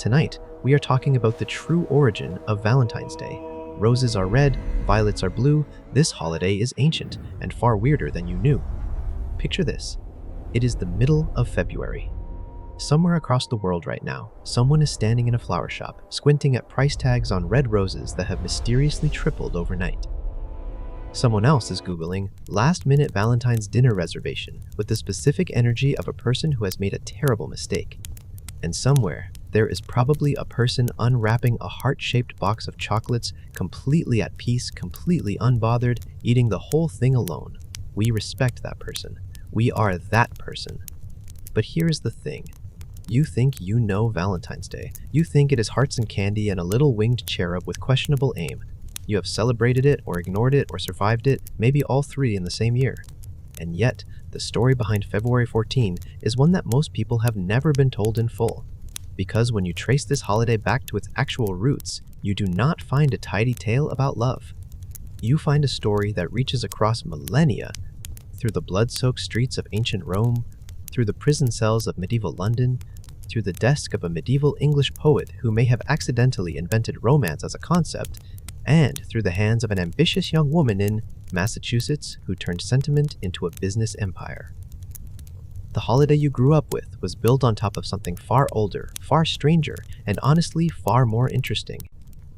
Tonight, we are talking about the true origin of Valentine's Day. Roses are red, violets are blue. This holiday is ancient and far weirder than you knew. Picture this. It is the middle of February. Somewhere across the world right now, someone is standing in a flower shop, squinting at price tags on red roses that have mysteriously tripled overnight. Someone else is Googling last-minute Valentine's dinner reservation with the specific energy of a person who has made a terrible mistake. And somewhere, there is probably a person unwrapping a heart-shaped box of chocolates, completely at peace, completely unbothered, eating the whole thing alone. We respect that person. We are that person. But here's the thing. You think you know Valentine's Day. You think it is hearts and candy and a little winged cherub with questionable aim. You have celebrated it or ignored it or survived it, maybe all three in the same year. And yet, the story behind February 14 is one that most people have never been told in full. Because when you trace this holiday back to its actual roots, you do not find a tidy tale about love. You find a story that reaches across millennia, through the blood-soaked streets of ancient Rome, through the prison cells of medieval London, through the desk of a medieval English poet who may have accidentally invented romance as a concept, and through the hands of an ambitious young woman in Massachusetts who turned sentiment into a business empire. The holiday you grew up with was built on top of something far older, far stranger, and honestly far more interesting.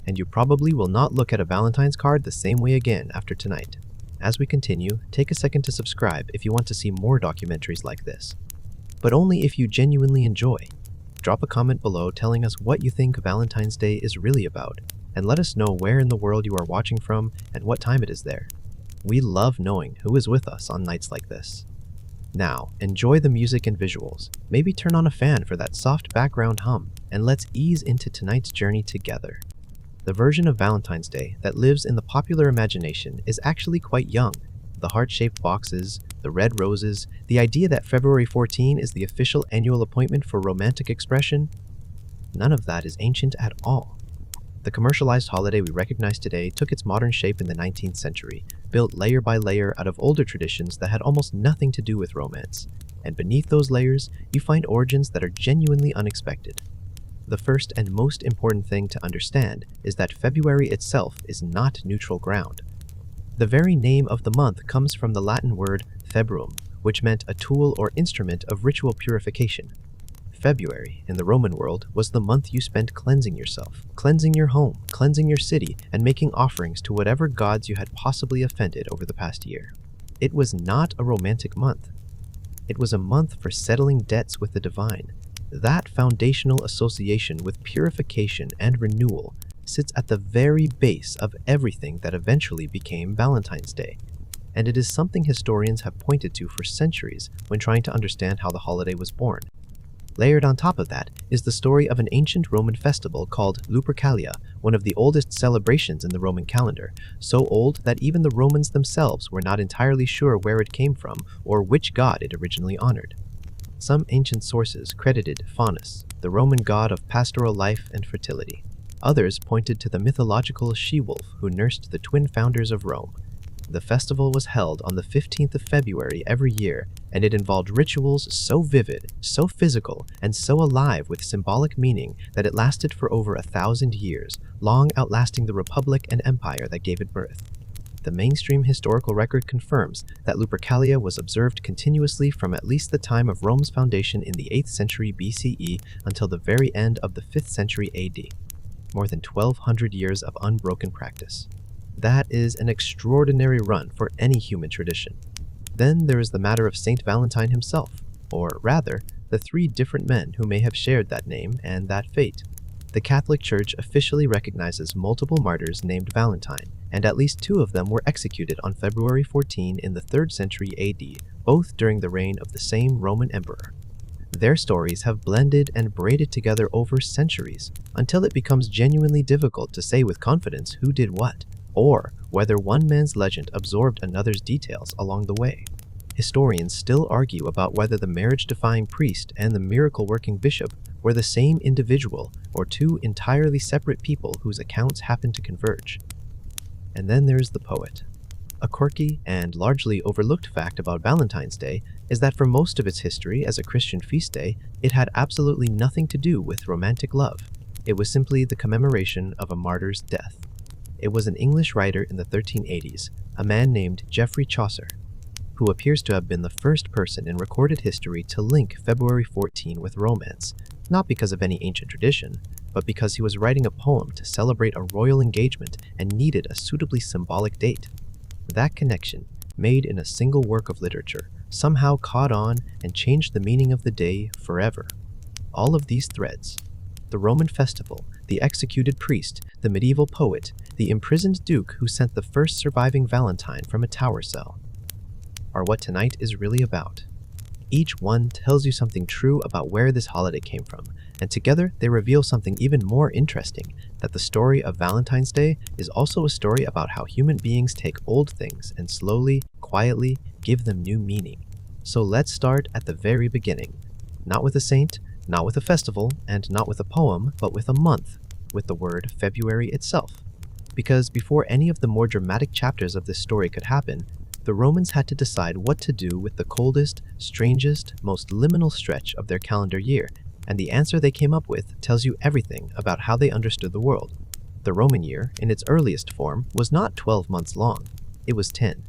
And you probably will not look at a Valentine's card the same way again after tonight. As we continue, take a second to subscribe if you want to see more documentaries like this. But only if you genuinely enjoy. Drop a comment below telling us what you think Valentine's Day is really about, and let us know where in the world you are watching from and what time it is there. We love knowing who is with us on nights like this. Now, enjoy the music and visuals. Maybe turn on a fan for that soft background hum, and let's ease into tonight's journey together. The version of Valentine's Day that lives in the popular imagination is actually quite young. The heart-shaped boxes, the red roses, the idea that February 14 is the official annual appointment for romantic expression, none of that is ancient at all. The commercialized holiday we recognize today took its modern shape in the 19th century, built layer by layer out of older traditions that had almost nothing to do with romance. And beneath those layers, you find origins that are genuinely unexpected. The first and most important thing to understand is that February itself is not neutral ground. The very name of the month comes from the Latin word februm, which meant a tool or instrument of ritual purification. February, in the Roman world, was the month you spent cleansing yourself, cleansing your home, cleansing your city, and making offerings to whatever gods you had possibly offended over the past year. It was not a romantic month. It was a month for settling debts with the divine. That foundational association with purification and renewal sits at the very base of everything that eventually became Valentine's Day. And it is something historians have pointed to for centuries when trying to understand how the holiday was born. Layered on top of that is the story of an ancient Roman festival called Lupercalia, one of the oldest celebrations in the Roman calendar, so old that even the Romans themselves were not entirely sure where it came from or which god it originally honored. Some ancient sources credited Faunus, the Roman god of pastoral life and fertility. Others pointed to the mythological she-wolf who nursed the twin founders of Rome. The festival was held on the 15th of February every year, and it involved rituals so vivid, so physical, and so alive with symbolic meaning that it lasted for over 1,000 years, long outlasting the republic and empire that gave it birth. The mainstream historical record confirms that Lupercalia was observed continuously from at least the time of Rome's foundation in the 8th century BCE until the very end of the 5th century AD. More than 1,200 years of unbroken practice. That is an extraordinary run for any human tradition. Then there is the matter of Saint Valentine himself, or rather, the three different men who may have shared that name and that fate. The Catholic Church officially recognizes multiple martyrs named Valentine, and at least 2 of them were executed on February 14 in the 3rd century AD, both during the reign of the same Roman emperor. Their stories have blended and braided together over centuries, until it becomes genuinely difficult to say with confidence who did what, or whether one man's legend absorbed another's details along the way. Historians still argue about whether the marriage-defying priest and the miracle-working bishop were the same individual or 2 entirely separate people whose accounts happen to converge. And then there's the poet. A quirky and largely overlooked fact about Valentine's Day is that for most of its history as a Christian feast day, it had absolutely nothing to do with romantic love. It was simply the commemoration of a martyr's death. It was an English writer in the 1380s, a man named Geoffrey Chaucer, who appears to have been the first person in recorded history to link February 14 with romance, not because of any ancient tradition, but because he was writing a poem to celebrate a royal engagement and needed a suitably symbolic date. That connection, made in a single work of literature, somehow caught on and changed the meaning of the day forever. All of these threads, the Roman festival, the executed priest, the medieval poet, the imprisoned duke who sent the first surviving Valentine from a tower cell, are what tonight is really about. Each one tells you something true about where this holiday came from, and together they reveal something even more interesting, that the story of Valentine's Day is also a story about how human beings take old things and slowly, quietly give them new meaning. So let's start at the very beginning. Not with a saint, not with a festival, and not with a poem, but with a month, with the word February itself. Because before any of the more dramatic chapters of this story could happen, the Romans had to decide what to do with the coldest, strangest, most liminal stretch of their calendar year, and the answer they came up with tells you everything about how they understood the world. The Roman year, in its earliest form, was not 12 months long. It was 10.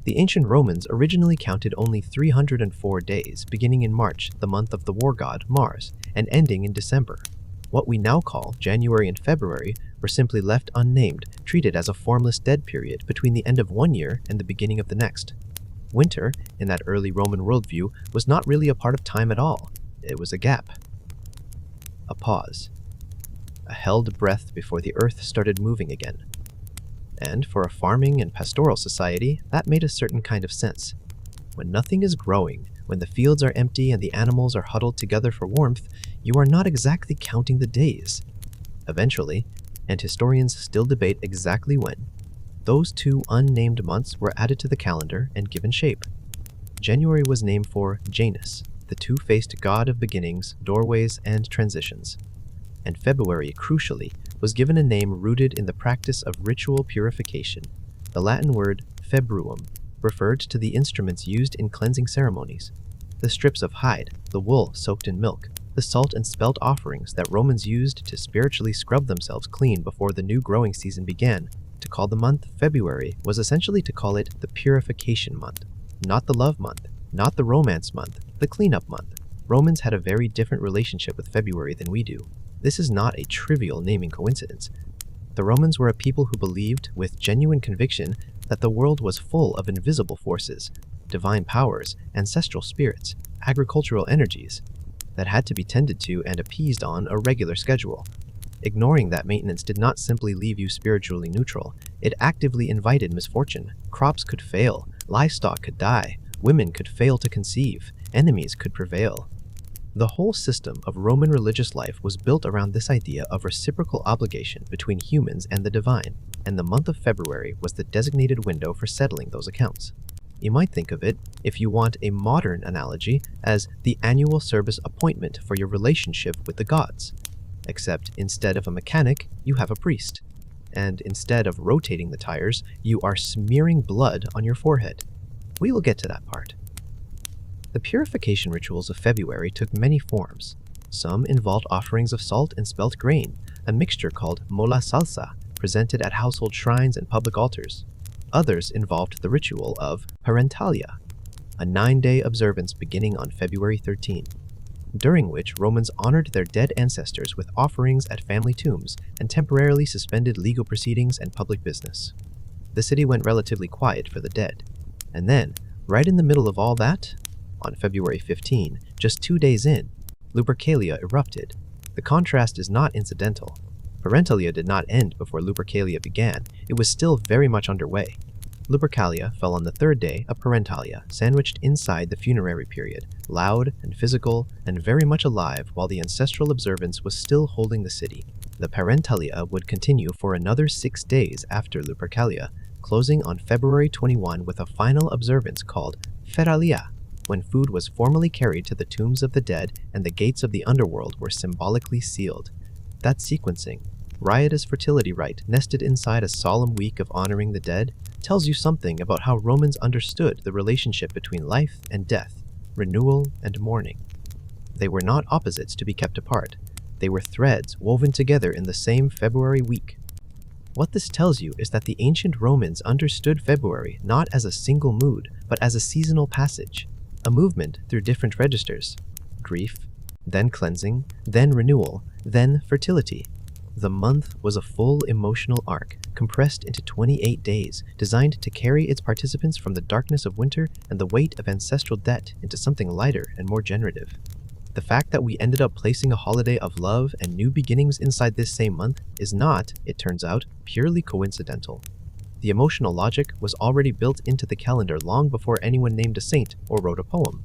The ancient Romans originally counted only 304 days, beginning in March, the month of the war god Mars, and ending in December. What we now call January and February were simply left unnamed, treated as a formless dead period between the end of one year and the beginning of the next. Winter, in that early Roman worldview, was not really a part of time at all. It was a gap. A pause. A held breath before the earth started moving again. And for a farming and pastoral society, that made a certain kind of sense. When nothing is growing, when the fields are empty and the animals are huddled together for warmth, you are not exactly counting the days. Eventually, and historians still debate exactly when, those two unnamed months were added to the calendar and given shape. January was named for Janus, the two-faced god of beginnings, doorways, and transitions. And February, crucially, was given a name rooted in the practice of ritual purification. The Latin word februum referred to the instruments used in cleansing ceremonies. The strips of hide, the wool soaked in milk, the salt and spelt offerings that Romans used to spiritually scrub themselves clean before the new growing season began. To call the month February was essentially to call it the purification month, not the love month, not the romance month, the cleanup month. Romans had a very different relationship with February than we do. This is not a trivial naming coincidence. The Romans were a people who believed, with genuine conviction, that the world was full of invisible forces, divine powers, ancestral spirits, agricultural energies, that had to be tended to and appeased on a regular schedule. Ignoring that maintenance did not simply leave you spiritually neutral, it actively invited misfortune. Crops could fail, livestock could die, women could fail to conceive, enemies could prevail. The whole system of Roman religious life was built around this idea of reciprocal obligation between humans and the divine, and the month of February was the designated window for settling those accounts. You might think of it, if you want a modern analogy, as the annual service appointment for your relationship with the gods. Except instead of a mechanic, you have a priest. And instead of rotating the tires, you are smearing blood on your forehead. We will get to that part. The purification rituals of February took many forms. Some involved offerings of salt and spelt grain, a mixture called mola salsa, presented at household shrines and public altars. Others involved the ritual of parentalia, a 9-day observance beginning on February 13, during which Romans honored their dead ancestors with offerings at family tombs and temporarily suspended legal proceedings and public business. The city went relatively quiet for the dead. And then, right in the middle of all that, on February 15, just 2 days in, Lupercalia erupted. The contrast is not incidental. Parentalia did not end before Lupercalia began. It was still very much underway. Lupercalia fell on the 3rd day of Parentalia, sandwiched inside the funerary period, loud and physical and very much alive while the ancestral observance was still holding the city. The Parentalia would continue for another 6 days after Lupercalia, closing on February 21 with a final observance called Feralia, when food was formally carried to the tombs of the dead and the gates of the underworld were symbolically sealed. That sequencing, riotous fertility rite nested inside a solemn week of honoring the dead, tells you something about how Romans understood the relationship between life and death, renewal and mourning. They were not opposites to be kept apart. They were threads woven together in the same February week. What this tells you is that the ancient Romans understood February not as a single mood, but as a seasonal passage, a movement through different registers: grief, then cleansing, then renewal, then fertility. The month was a full emotional arc, compressed into 28 days, designed to carry its participants from the darkness of winter and the weight of ancestral debt into something lighter and more generative. The fact that we ended up placing a holiday of love and new beginnings inside this same month is not, it turns out, purely coincidental. The emotional logic was already built into the calendar long before anyone named a saint or wrote a poem.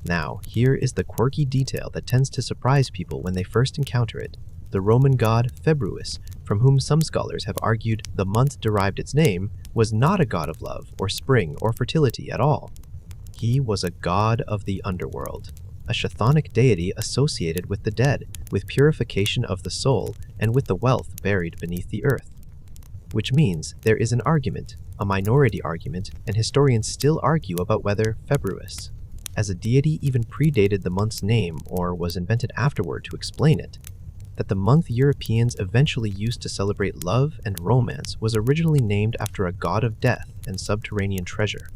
Now, here is the quirky detail that tends to surprise people when they first encounter it. The Roman god Februus, from whom some scholars have argued the month derived its name, was not a god of love or spring or fertility at all. He was a god of the underworld, a chthonic deity associated with the dead, with purification of the soul, and with the wealth buried beneath the earth. Which means there is an argument, a minority argument, and historians still argue about whether Februus, as a deity, even predated the month's name or was invented afterward to explain it. That the month Europeans eventually used to celebrate love and romance was originally named after a god of death and subterranean treasure.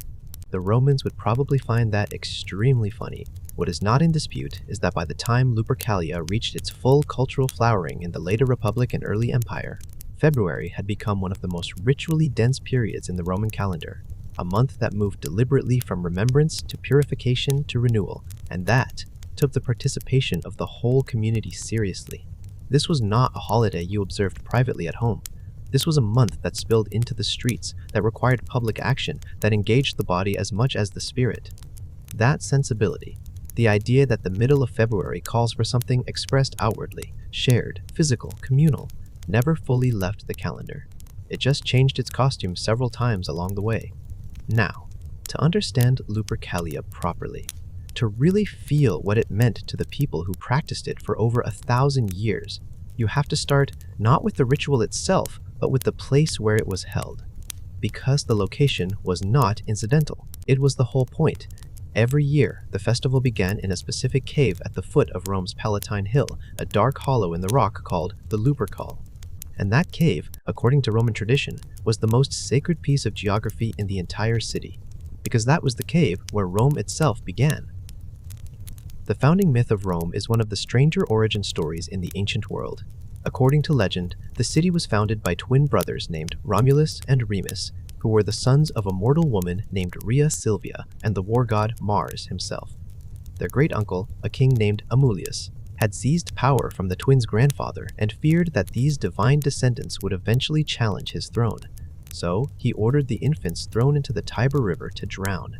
The Romans would probably find that extremely funny. What is not in dispute is that by the time Lupercalia reached its full cultural flowering in the later Republic and early Empire, February had become one of the most ritually dense periods in the Roman calendar, a month that moved deliberately from remembrance to purification to renewal, and that took the participation of the whole community seriously. This was not a holiday you observed privately at home. This was a month that spilled into the streets, that required public action, that engaged the body as much as the spirit. That sensibility, the idea that the middle of February calls for something expressed outwardly, shared, physical, communal, never fully left the calendar. It just changed its costume several times along the way. Now, to understand Lupercalia properly, to really feel what it meant to the people who practiced it for over 1,000 years, you have to start not with the ritual itself, but with the place where it was held. Because the location was not incidental, it was the whole point. Every year, the festival began in a specific cave at the foot of Rome's Palatine Hill, a dark hollow in the rock called the Lupercal. And that cave, according to Roman tradition, was the most sacred piece of geography in the entire city, because that was the cave where Rome itself began. The founding myth of Rome is one of the stranger origin stories in the ancient world. According to legend, the city was founded by twin brothers named Romulus and Remus, who were the sons of a mortal woman named Rhea Silvia and the war god Mars himself. Their great-uncle, a king named Amulius, had seized power from the twins' grandfather and feared that these divine descendants would eventually challenge his throne. So, he ordered the infants thrown into the Tiber River to drown.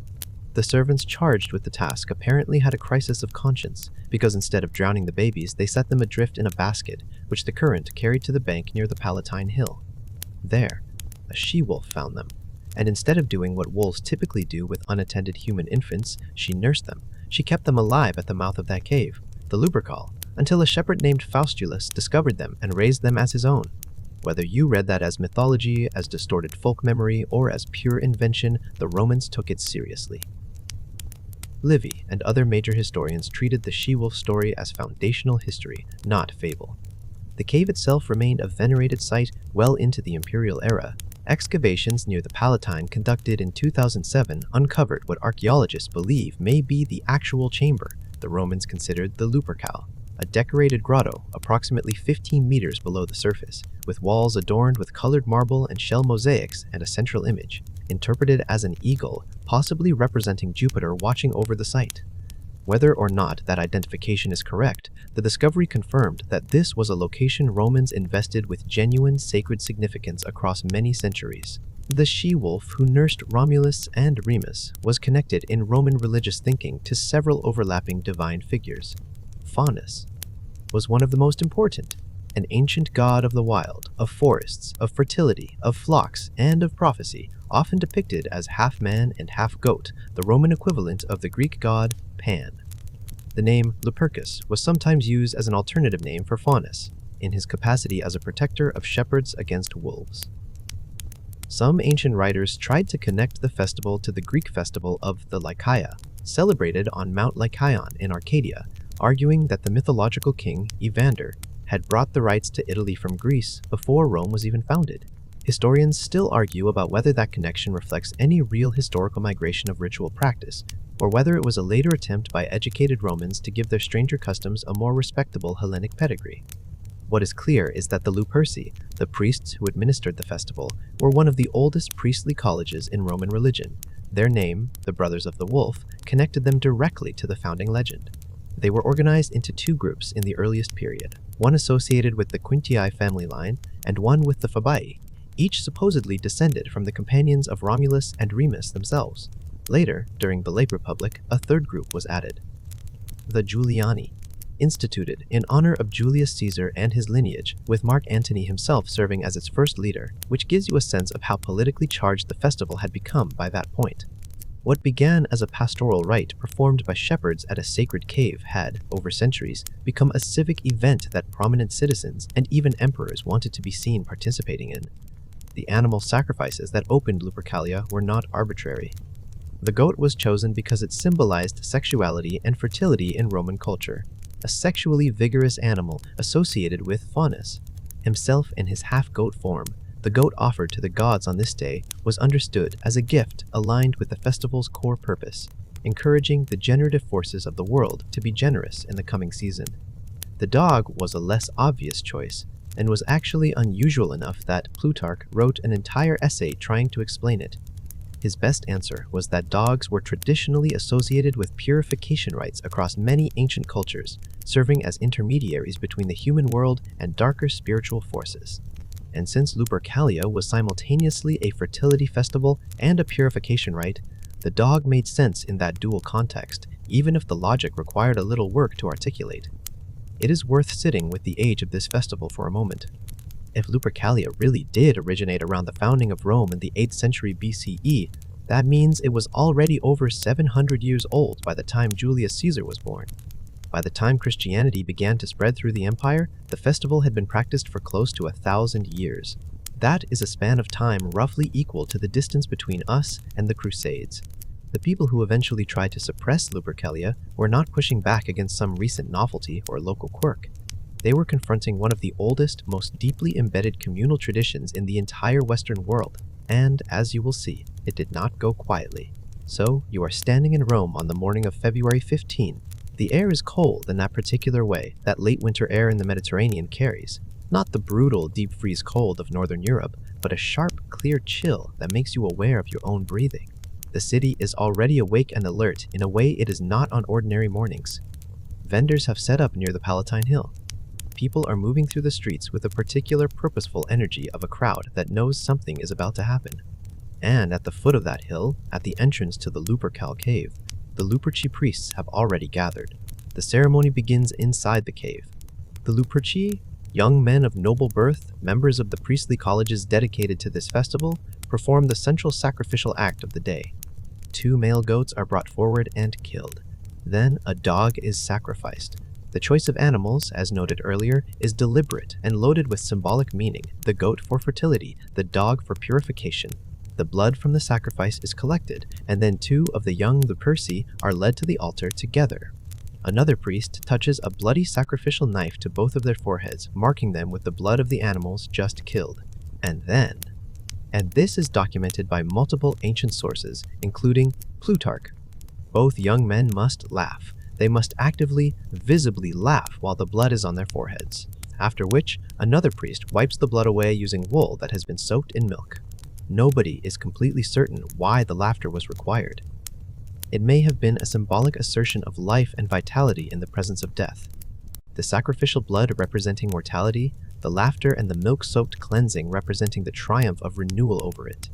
The servants charged with the task apparently had a crisis of conscience, because instead of drowning the babies, they set them adrift in a basket, which the current carried to the bank near the Palatine Hill. There, a she-wolf found them, and instead of doing what wolves typically do with unattended human infants, she nursed them. She kept them alive at the mouth of that cave, the Lupercal, until a shepherd named Faustulus discovered them and raised them as his own. Whether you read that as mythology, as distorted folk memory, or as pure invention, the Romans took it seriously. Livy and other major historians treated the she-wolf story as foundational history, not fable. The cave itself remained a venerated site well into the imperial era. Excavations near the Palatine conducted in 2007 uncovered what archaeologists believe may be the actual chamber the Romans considered the Lupercal, a decorated grotto approximately 15 meters below the surface, with walls adorned with colored marble and shell mosaics and a central image, interpreted as an eagle, possibly representing Jupiter watching over the site. Whether or not that identification is correct, the discovery confirmed that this was a location Romans invested with genuine sacred significance across many centuries. The she-wolf who nursed Romulus and Remus was connected in Roman religious thinking to several overlapping divine figures. Faunus was one of the most important, an ancient god of the wild, of forests, of fertility, of flocks, and of prophecy, often depicted as half man and half goat, the Roman equivalent of the Greek god Pan. The name Lupercus was sometimes used as an alternative name for Faunus, in his capacity as a protector of shepherds against wolves. Some ancient writers tried to connect the festival to the Greek festival of the Lycaea, celebrated on Mount Lycaon in Arcadia, arguing that the mythological king, Evander, had brought the rites to Italy from Greece before Rome was even founded. Historians still argue about whether that connection reflects any real historical migration of ritual practice, or whether it was a later attempt by educated Romans to give their stranger customs a more respectable Hellenic pedigree. What is clear is that the Luperci, the priests who administered the festival, were one of the oldest priestly colleges in Roman religion. Their name, the Brothers of the Wolf, connected them directly to the founding legend. They were organized into two groups in the earliest period, one associated with the Quintii family line and one with the Fabii, each supposedly descended from the companions of Romulus and Remus themselves. Later, during the late Republic, a third group was added, the Juliani, instituted in honor of Julius Caesar and his lineage, with Mark Antony himself serving as its first leader, which gives you a sense of how politically charged the festival had become by that point. What began as a pastoral rite performed by shepherds at a sacred cave had, over centuries, become a civic event that prominent citizens and even emperors wanted to be seen participating in. The animal sacrifices that opened Lupercalia were not arbitrary. The goat was chosen because it symbolized sexuality and fertility in Roman culture, a sexually vigorous animal associated with Faunus. Himself in his half-goat form, the goat offered to the gods on this day was understood as a gift aligned with the festival's core purpose, encouraging the generative forces of the world to be generous in the coming season. The dog was a less obvious choice, and was actually unusual enough that Plutarch wrote an entire essay trying to explain it. His best answer was that dogs were traditionally associated with purification rites across many ancient cultures, serving as intermediaries between the human world and darker spiritual forces. And since Lupercalia was simultaneously a fertility festival and a purification rite, the dog made sense in that dual context, even if the logic required a little work to articulate. It is worth sitting with the age of this festival for a moment. If Lupercalia really did originate around the founding of Rome in the 8th century BCE, that means it was already over 700 years old by the time Julius Caesar was born. By the time Christianity began to spread through the empire, the festival had been practiced for close to 1,000 years. That is a span of time roughly equal to the distance between us and the Crusades. The people who eventually tried to suppress Lupercalia were not pushing back against some recent novelty or local quirk. They were confronting one of the oldest, most deeply embedded communal traditions in the entire Western world, and, as you will see, it did not go quietly. So, you are standing in Rome on the morning of February 15. The air is cold in that particular way that late winter air in the Mediterranean carries. Not the brutal, deep freeze cold of Northern Europe, but a sharp, clear chill that makes you aware of your own breathing. The city is already awake and alert in a way it is not on ordinary mornings. Vendors have set up near the Palatine Hill. People are moving through the streets with a particular purposeful energy of a crowd that knows something is about to happen. And at the foot of that hill, at the entrance to the Lupercal cave, the Luperci priests have already gathered. The ceremony begins inside the cave. The Luperci, young men of noble birth, members of the priestly colleges dedicated to this festival, perform the central sacrificial act of the day. 2 male goats are brought forward and killed. Then a dog is sacrificed. The choice of animals, as noted earlier, is deliberate and loaded with symbolic meaning, the goat for fertility, the dog for purification. The blood from the sacrifice is collected, and then 2 of the young Luperci are led to the altar together. Another priest touches a bloody sacrificial knife to both of their foreheads, marking them with the blood of the animals just killed. And this is documented by multiple ancient sources, including Plutarch. Both young men must laugh. They must actively, visibly laugh while the blood is on their foreheads, after which another priest wipes the blood away using wool that has been soaked in milk. Nobody is completely certain why the laughter was required. It may have been a symbolic assertion of life and vitality in the presence of death. The sacrificial blood representing mortality, the laughter and the milk-soaked cleansing representing the triumph of renewal over it.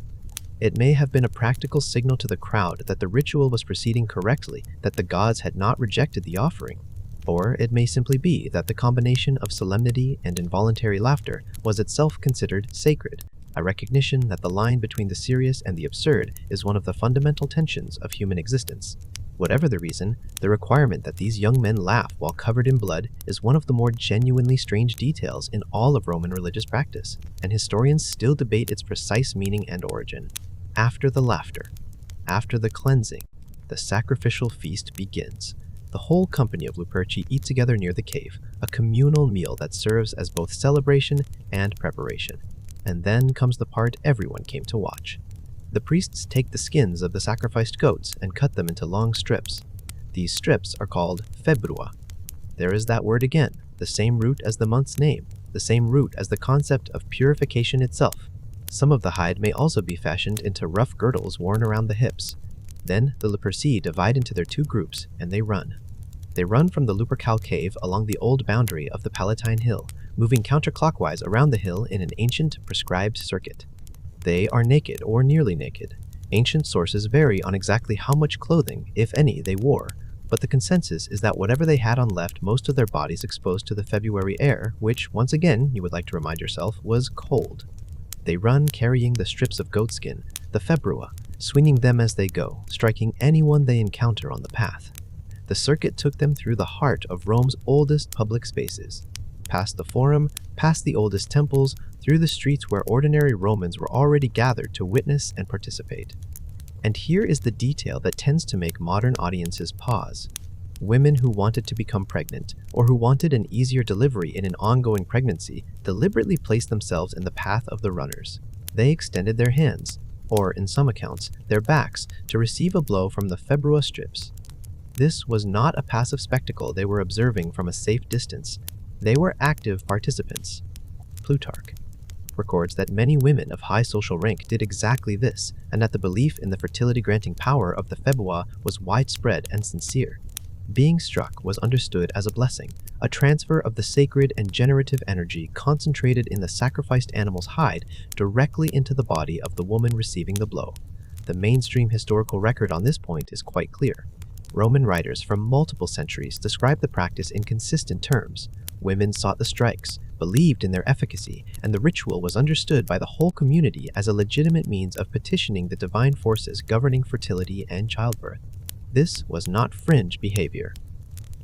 It may have been a practical signal to the crowd that the ritual was proceeding correctly, that the gods had not rejected the offering. Or it may simply be that the combination of solemnity and involuntary laughter was itself considered sacred, a recognition that the line between the serious and the absurd is one of the fundamental tensions of human existence. Whatever the reason, the requirement that these young men laugh while covered in blood is one of the more genuinely strange details in all of Roman religious practice, and historians still debate its precise meaning and origin. After the laughter, after the cleansing, the sacrificial feast begins. The whole company of Luperci eat together near the cave, a communal meal that serves as both celebration and preparation. And then comes the part everyone came to watch. The priests take the skins of the sacrificed goats and cut them into long strips. These strips are called februa. There is that word again, the same root as the month's name, the same root as the concept of purification itself. Some of the hide may also be fashioned into rough girdles worn around the hips. Then the Luperci divide into their two groups, and they run. They run from the Lupercal cave along the old boundary of the Palatine Hill, moving counterclockwise around the hill in an ancient, prescribed circuit. They are naked or nearly naked. Ancient sources vary on exactly how much clothing, if any, they wore, but the consensus is that whatever they had on left most of their bodies exposed to the February air, which, once again, you would like to remind yourself, was cold. They run carrying the strips of goatskin, the februa, swinging them as they go, striking anyone they encounter on the path. The circuit took them through the heart of Rome's oldest public spaces, past the Forum, past the oldest temples, through the streets where ordinary Romans were already gathered to witness and participate. And here is the detail that tends to make modern audiences pause. Women who wanted to become pregnant, or who wanted an easier delivery in an ongoing pregnancy, deliberately placed themselves in the path of the runners. They extended their hands, or in some accounts, their backs, to receive a blow from the februa strips. This was not a passive spectacle they were observing from a safe distance. They were active participants. Plutarch records that many women of high social rank did exactly this, and that the belief in the fertility-granting power of the februa was widespread and sincere. Being struck was understood as a blessing, a transfer of the sacred and generative energy concentrated in the sacrificed animal's hide directly into the body of the woman receiving the blow. The mainstream historical record on this point is quite clear. Roman writers from multiple centuries describe the practice in consistent terms. Women sought the strikes, believed in their efficacy, and the ritual was understood by the whole community as a legitimate means of petitioning the divine forces governing fertility and childbirth. This was not fringe behavior.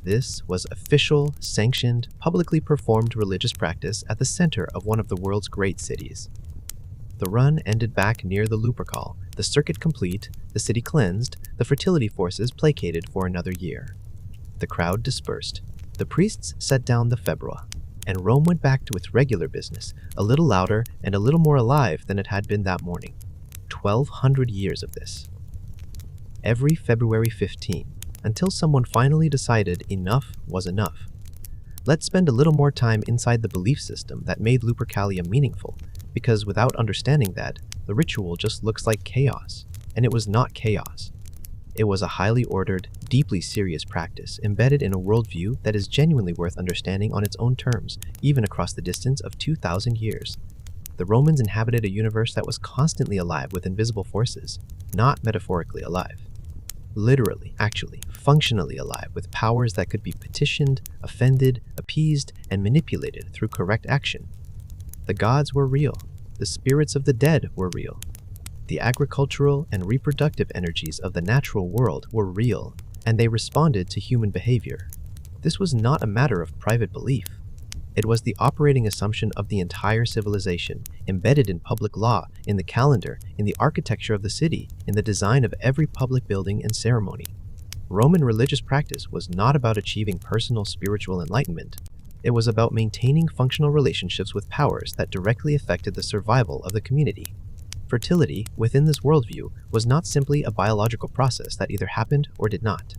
This was official, sanctioned, publicly performed religious practice at the center of one of the world's great cities. The run ended back near the Lupercal, the circuit complete, the city cleansed, the fertility forces placated for another year. The crowd dispersed. The priests set down the februa, and Rome went back to its regular business, a little louder and a little more alive than it had been that morning. 1,200 years of this. Every February 15, until someone finally decided enough was enough. Let's spend a little more time inside the belief system that made Lupercalia meaningful, because without understanding that, the ritual just looks like chaos, and it was not chaos. It was a highly ordered, deeply serious practice embedded in a worldview that is genuinely worth understanding on its own terms, even across the distance of 2,000 years. The Romans inhabited a universe that was constantly alive with invisible forces, not metaphorically alive. Literally, actually, functionally alive with powers that could be petitioned, offended, appeased, and manipulated through correct action. The gods were real. The spirits of the dead were real. The agricultural and reproductive energies of the natural world were real, and they responded to human behavior. This was not a matter of private belief. It was the operating assumption of the entire civilization, embedded in public law, in the calendar, in the architecture of the city, in the design of every public building and ceremony. Roman religious practice was not about achieving personal spiritual enlightenment. It was about maintaining functional relationships with powers that directly affected the survival of the community. Fertility, within this worldview, was not simply a biological process that either happened or did not.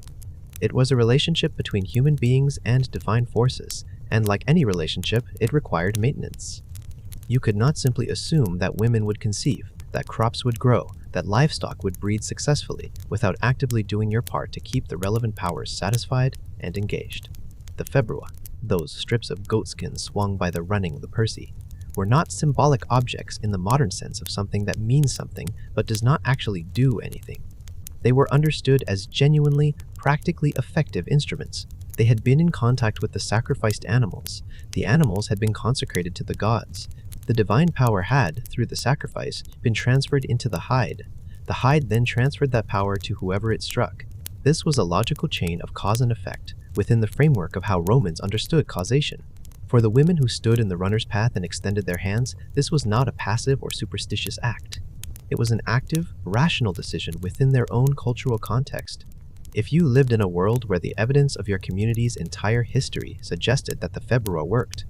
It was a relationship between human beings and divine forces, and like any relationship, it required maintenance. You could not simply assume that women would conceive, that crops would grow, that livestock would breed successfully, without actively doing your part to keep the relevant powers satisfied and engaged. The februa, those strips of goatskin swung by the running Luperci, were not symbolic objects in the modern sense of something that means something but does not actually do anything. They were understood as genuinely, practically effective instruments. They had been in contact with the sacrificed animals. The animals had been consecrated to the gods. The divine power had, through the sacrifice, been transferred into the hide. The hide then transferred that power to whoever it struck. This was a logical chain of cause and effect, within the framework of how Romans understood causation. For the women who stood in the runner's path and extended their hands, this was not a passive or superstitious act. It was an active, rational decision within their own cultural context. If you lived in a world where the evidence of your community's entire history suggested that the februa worked,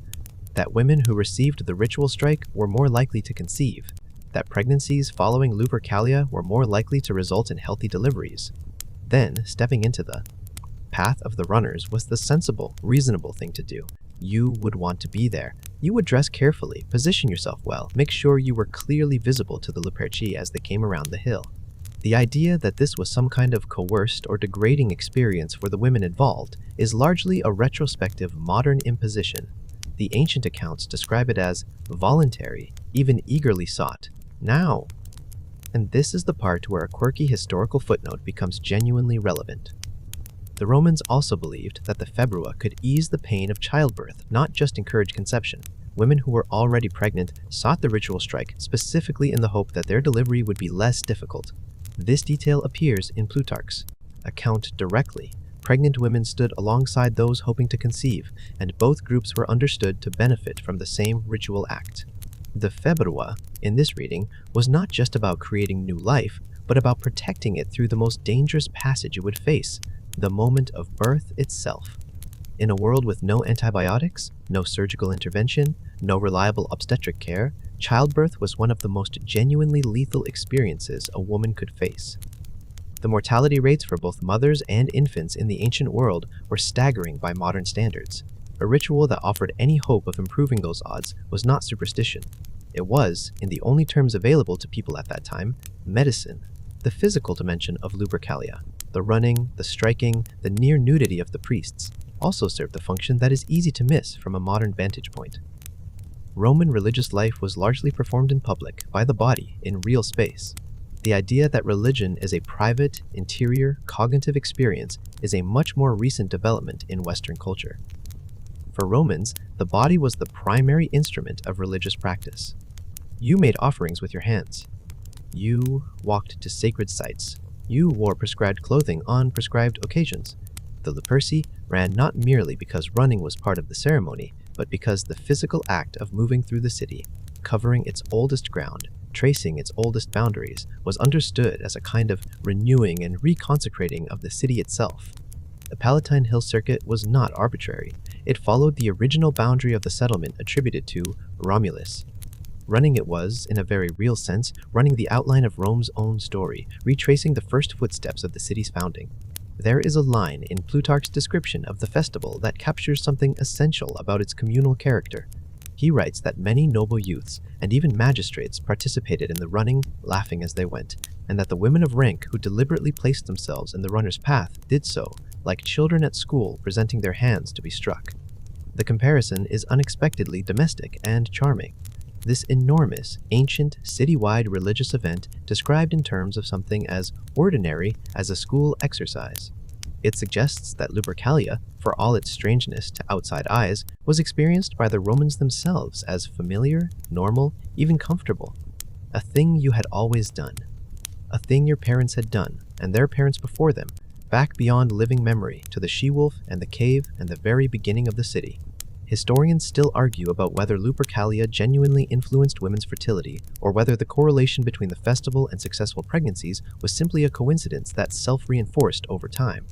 that women who received the ritual strike were more likely to conceive, that pregnancies following Lupercalia were more likely to result in healthy deliveries, then stepping into the path of the runners was the sensible, reasonable thing to do. You would want to be there. You would dress carefully, position yourself well, make sure you were clearly visible to the Luperci as they came around the hill. The idea that this was some kind of coerced or degrading experience for the women involved is largely a retrospective modern imposition. The ancient accounts describe it as voluntary, even eagerly sought. Now, and this is the part where a quirky historical footnote becomes genuinely relevant. The Romans also believed that the februa could ease the pain of childbirth, not just encourage conception. Women who were already pregnant sought the ritual strike specifically in the hope that their delivery would be less difficult. This detail appears in Plutarch's account directly. Pregnant women stood alongside those hoping to conceive, and both groups were understood to benefit from the same ritual act. The februa, in this reading, was not just about creating new life, but about protecting it through the most dangerous passage it would face, the moment of birth itself. In a world with no antibiotics, no surgical intervention, no reliable obstetric care, childbirth was one of the most genuinely lethal experiences a woman could face. The mortality rates for both mothers and infants in the ancient world were staggering by modern standards. A ritual that offered any hope of improving those odds was not superstition. It was, in the only terms available to people at that time, medicine. The physical dimension of Lupercalia, the running, the striking, the near nudity of the priests, also served the function that is easy to miss from a modern vantage point. Roman religious life was largely performed in public, by the body, in real space. The idea that religion is a private, interior, cognitive experience is a much more recent development in Western culture. For Romans, the body was the primary instrument of religious practice. You made offerings with your hands. You walked to sacred sites. You wore prescribed clothing on prescribed occasions. The Luperci ran not merely because running was part of the ceremony, but because the physical act of moving through the city, covering its oldest ground, tracing its oldest boundaries, was understood as a kind of renewing and reconsecrating of the city itself. The Palatine Hill Circuit was not arbitrary. It followed the original boundary of the settlement attributed to Romulus. Running it was, in a very real sense, running the outline of Rome's own story, retracing the first footsteps of the city's founding. There is a line in Plutarch's description of the festival that captures something essential about its communal character. He writes that many noble youths, and even magistrates, participated in the running, laughing as they went, and that the women of rank who deliberately placed themselves in the runner's path did so, like children at school presenting their hands to be struck. The comparison is unexpectedly domestic and charming. This enormous, ancient, citywide religious event described in terms of something as ordinary as a school exercise. It suggests that Lupercalia, for all its strangeness to outside eyes, was experienced by the Romans themselves as familiar, normal, even comfortable. A thing you had always done. A thing your parents had done, and their parents before them, back beyond living memory to the she-wolf and the cave and the very beginning of the city. Historians still argue about whether Lupercalia genuinely influenced women's fertility, or whether the correlation between the festival and successful pregnancies was simply a coincidence that self-reinforced over time.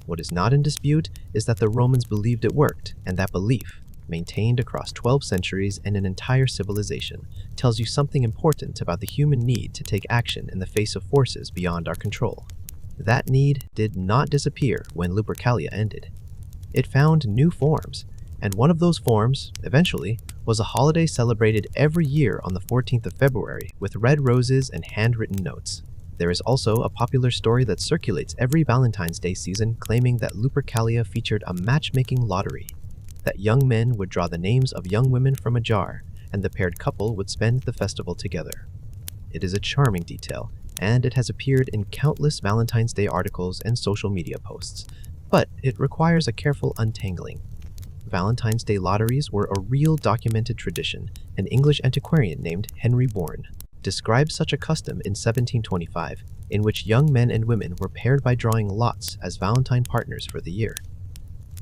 What is not in dispute is that the Romans believed it worked, and that belief, maintained across 12 centuries and an entire civilization, tells you something important about the human need to take action in the face of forces beyond our control. That need did not disappear when Lupercalia ended. It found new forms, and one of those forms, eventually, was a holiday celebrated every year on the 14th of February with red roses and handwritten notes. There is also a popular story that circulates every Valentine's Day season claiming that Lupercalia featured a matchmaking lottery, that young men would draw the names of young women from a jar, and the paired couple would spend the festival together. It is a charming detail, and it has appeared in countless Valentine's Day articles and social media posts, but it requires a careful untangling. Valentine's Day lotteries were a real documented tradition. An English antiquarian named Henry Bourne describes such a custom in 1725, in which young men and women were paired by drawing lots as Valentine partners for the year.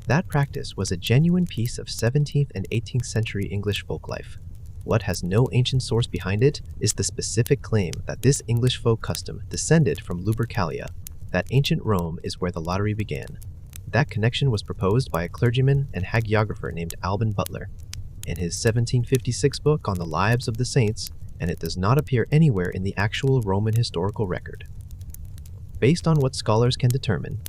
That practice was a genuine piece of 17th and 18th century English folklife. What has no ancient source behind it is the specific claim that this English folk custom descended from Lupercalia, that ancient Rome is where the lottery began. That connection was proposed by a clergyman and hagiographer named Alban Butler in his 1756 book on the lives of the saints, and it does not appear anywhere in the actual Roman historical record. Based on what scholars can determine,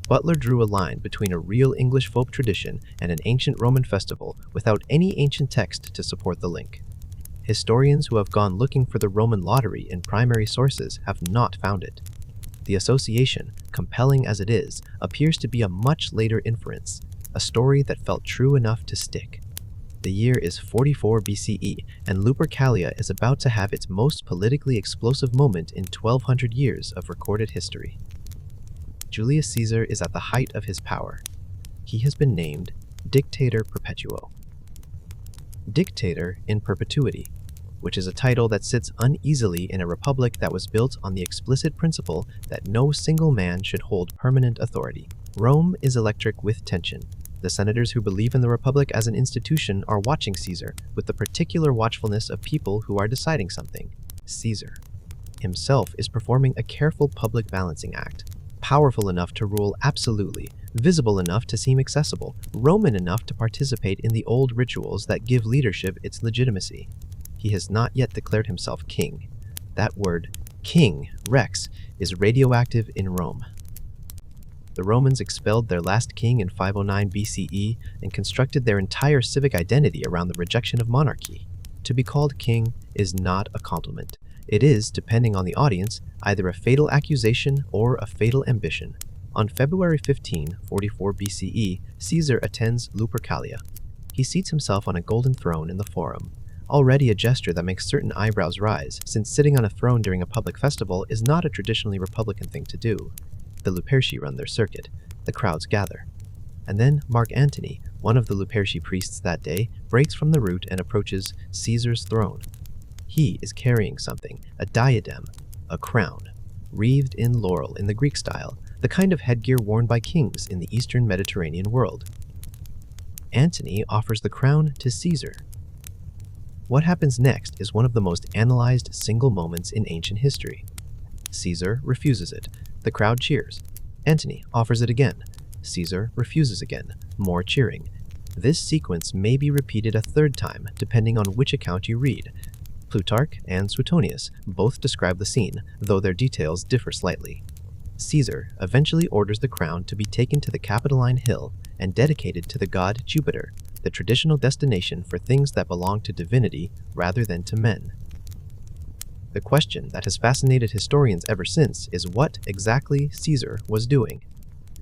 Butler drew a line between a real English folk tradition and an ancient Roman festival without any ancient text to support the link. Historians who have gone looking for the Roman lottery in primary sources have not found it. The association, compelling as it is, appears to be a much later inference, a story that felt true enough to stick. The year is 44 BCE, and Lupercalia is about to have its most politically explosive moment in 1200 years of recorded history. Julius Caesar is at the height of his power. He has been named Dictator Perpetuo. Dictator in perpetuity, which is a title that sits uneasily in a republic that was built on the explicit principle that no single man should hold permanent authority. Rome is electric with tension. The senators who believe in the republic as an institution are watching Caesar with the particular watchfulness of people who are deciding something. Caesar himself is performing a careful public balancing act, powerful enough to rule absolutely, visible enough to seem accessible, Roman enough to participate in the old rituals that give leadership its legitimacy. He has not yet declared himself king. That word, king, rex, is radioactive in Rome. The Romans expelled their last king in 509 BCE and constructed their entire civic identity around the rejection of monarchy. To be called king is not a compliment. It is, depending on the audience, either a fatal accusation or a fatal ambition. On February 15, 44 BCE, Caesar attends Lupercalia. He seats himself on a golden throne in the Forum, already a gesture that makes certain eyebrows rise, since sitting on a throne during a public festival is not a traditionally Republican thing to do. The Luperci run their circuit. The crowds gather. And then Mark Antony, one of the Luperci priests that day, breaks from the route and approaches Caesar's throne. He is carrying something, a diadem, a crown, wreathed in laurel in the Greek style, the kind of headgear worn by kings in the Eastern Mediterranean world. Antony offers the crown to Caesar. What happens next is one of the most analyzed single moments in ancient history. Caesar refuses it. The crowd cheers. Antony offers it again. Caesar refuses again. More cheering. This sequence may be repeated a third time, depending on which account you read. Plutarch and Suetonius both describe the scene, though their details differ slightly. Caesar eventually orders the crown to be taken to the Capitoline Hill and dedicated to the god Jupiter, the traditional destination for things that belong to divinity rather than to men. The question that has fascinated historians ever since is what exactly Caesar was doing.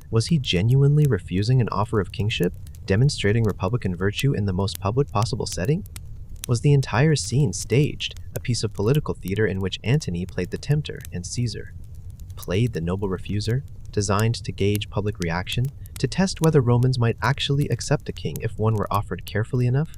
Was he genuinely refusing an offer of kingship, demonstrating republican virtue in the most public possible setting? Was the entire scene staged, a piece of political theater in which Antony played the tempter and Caesar played the noble refuser, designed to gauge public reaction, to test whether Romans might actually accept a king if one were offered carefully enough?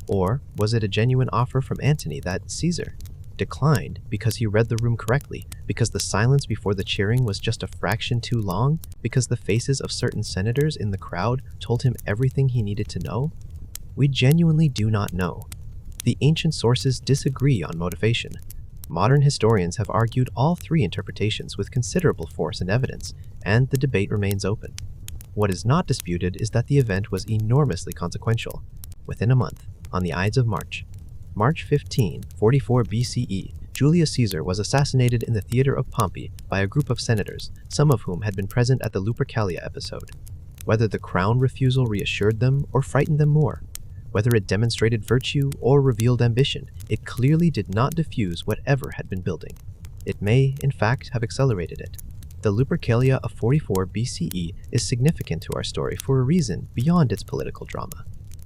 Or was it a genuine offer from Antony that Caesar declined because he read the room correctly, because the silence before the cheering was just a fraction too long, because the faces of certain senators in the crowd told him everything he needed to know? We genuinely do not know. The ancient sources disagree on motivation. Modern historians have argued all three interpretations with considerable force and evidence, and the debate remains open. What is not disputed is that the event was enormously consequential. Within a month, on the Ides of March 15, 44 BCE, Julius Caesar was assassinated in the theater of Pompey by a group of senators, some of whom had been present at the Lupercalia episode. Whether the crown refusal reassured them or frightened them more, whether it demonstrated virtue or revealed ambition, it clearly did not diffuse whatever had been building. It may, in fact, have accelerated it. The Lupercalia of 44 BCE is significant to our story for a reason beyond its political drama.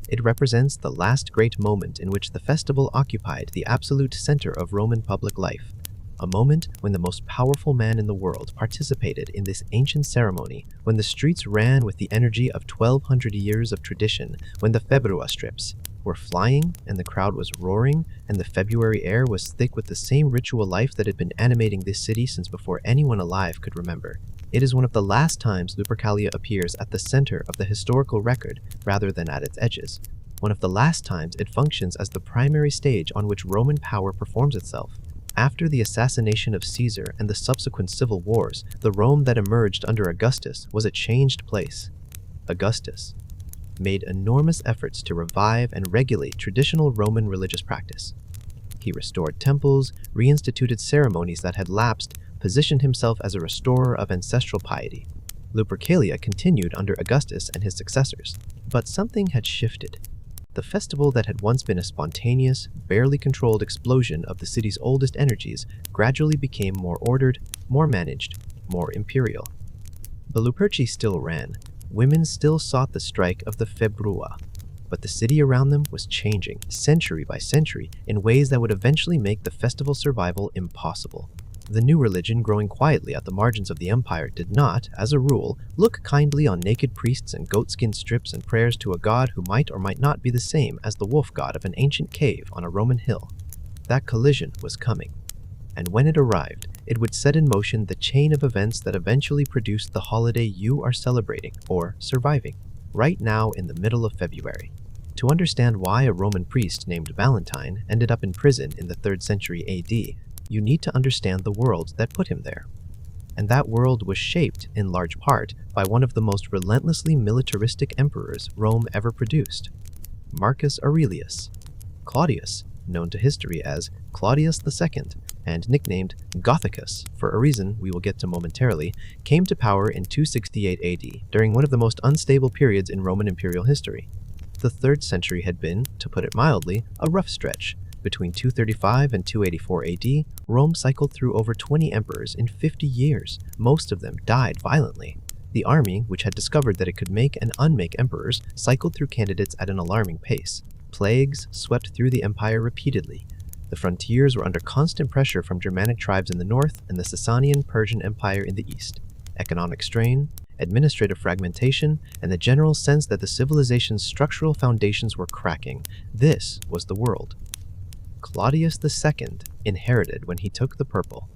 It represents the last great moment in which the festival occupied the absolute center of Roman public life, a moment when the most powerful man in the world participated in this ancient ceremony, when the streets ran with the energy of 1200 years of tradition, when the Februa strips were flying and the crowd was roaring and the February air was thick with the same ritual life that had been animating this city since before anyone alive could remember. It is one of the last times Lupercalia appears at the center of the historical record rather than at its edges. One of the last times it functions as the primary stage on which Roman power performs itself. After the assassination of Caesar and the subsequent civil wars, the Rome that emerged under Augustus was a changed place. Augustus made enormous efforts to revive and regulate traditional Roman religious practice. He restored temples, reinstituted ceremonies that had lapsed, positioned himself as a restorer of ancestral piety. Lupercalia continued under Augustus and his successors, but something had shifted. The festival that had once been a spontaneous, barely controlled explosion of the city's oldest energies gradually became more ordered, more managed, more imperial. The Luperci still ran. Women still sought the strike of the Februa, but the city around them was changing, century by century, in ways that would eventually make the festival's survival impossible. The new religion growing quietly at the margins of the empire did not, as a rule, look kindly on naked priests and goatskin strips and prayers to a god who might or might not be the same as the wolf god of an ancient cave on a Roman hill. That collision was coming, and when it arrived, it would set in motion the chain of events that eventually produced the holiday you are celebrating, or surviving, right now in the middle of February. To understand why a Roman priest named Valentine ended up in prison in the 3rd century AD, you need to understand the world that put him there. And that world was shaped, in large part, by one of the most relentlessly militaristic emperors Rome ever produced, Marcus Aurelius. Claudius, known to history as Claudius II, and nicknamed Gothicus for a reason we will get to momentarily, came to power in 268 AD, during one of the most unstable periods in Roman imperial history. The 3rd century had been, to put it mildly, a rough stretch. Between 235 and 284 AD, Rome cycled through over 20 emperors in 50 years. Most of them died violently. The army, which had discovered that it could make and unmake emperors, cycled through candidates at an alarming pace. Plagues swept through the empire repeatedly. The frontiers were under constant pressure from Germanic tribes in the north and the Sasanian-Persian Empire in the east. Economic strain, administrative fragmentation, and the general sense that the civilization's structural foundations were cracking. This was the world Claudius II inherited when he took the purple.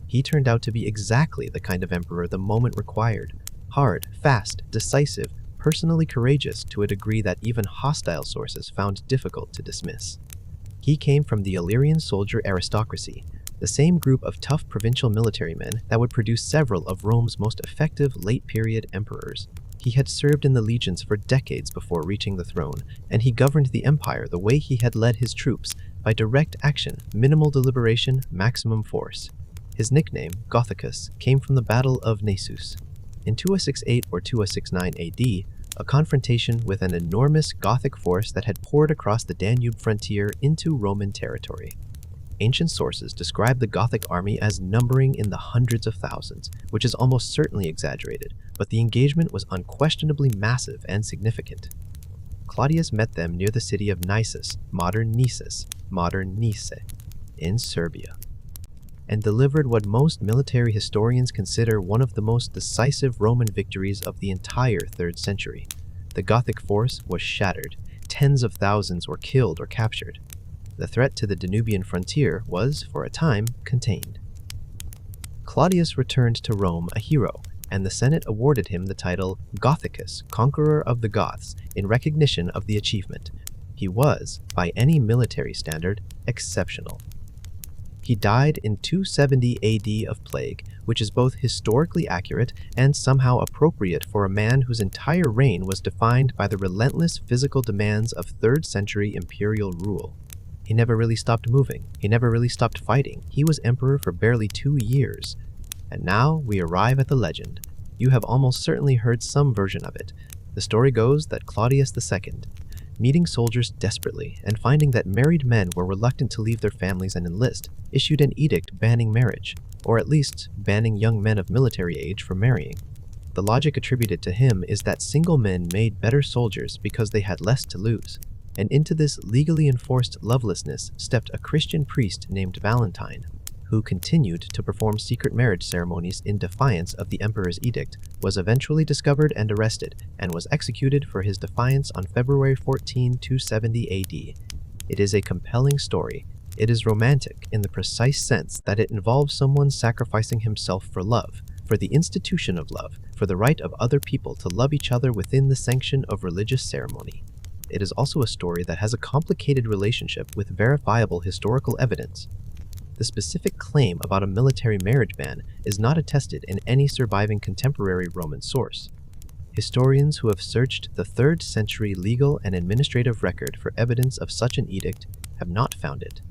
He turned out to be exactly the kind of emperor the moment required. Hard, fast, decisive, personally courageous to a degree that even hostile sources found difficult to dismiss. He came from the Illyrian soldier aristocracy, the same group of tough provincial military men that would produce several of Rome's most effective late-period emperors. He had served in the legions for decades before reaching the throne, and he governed the empire the way he had led his troops, by direct action, minimal deliberation, maximum force. His nickname, Gothicus, came from the Battle of Naissus. In 2068 or 2069 AD, a confrontation with an enormous Gothic force that had poured across the Danube frontier into Roman territory. Ancient sources describe the Gothic army as numbering in the hundreds of thousands, which is almost certainly exaggerated, but the engagement was unquestionably massive and significant. Claudius met them near the city of Nisus, modern Nice, in Serbia, and delivered what most military historians consider one of the most decisive Roman victories of the entire 3rd century. The Gothic force was shattered. Tens of thousands were killed or captured. The threat to the Danubian frontier was, for a time, contained. Claudius returned to Rome a hero, and the Senate awarded him the title Gothicus, Conqueror of the Goths, in recognition of the achievement. He was, by any military standard, exceptional. He died in 270 AD of plague, which is both historically accurate and somehow appropriate for a man whose entire reign was defined by the relentless physical demands of 3rd century imperial rule. He never really stopped moving. He never really stopped fighting. He was emperor for barely 2 years. And now we arrive at the legend. You have almost certainly heard some version of it. The story goes that Claudius II, meeting soldiers desperately and finding that married men were reluctant to leave their families and enlist, issued an edict banning marriage, or at least banning young men of military age from marrying. The logic attributed to him is that single men made better soldiers because they had less to lose. And into this legally enforced lovelessness stepped a Christian priest named Valentine, who continued to perform secret marriage ceremonies in defiance of the emperor's edict, was eventually discovered and arrested, and was executed for his defiance on February 14, 270 AD. It is a compelling story. It is romantic in the precise sense that it involves someone sacrificing himself for love, for the institution of love, for the right of other people to love each other within the sanction of religious ceremony. It is also a story that has a complicated relationship with verifiable historical evidence. the specific claim about a military marriage ban is not attested in any surviving contemporary Roman source. Historians who have searched the 3rd century legal and administrative record for evidence of such an edict have not found it.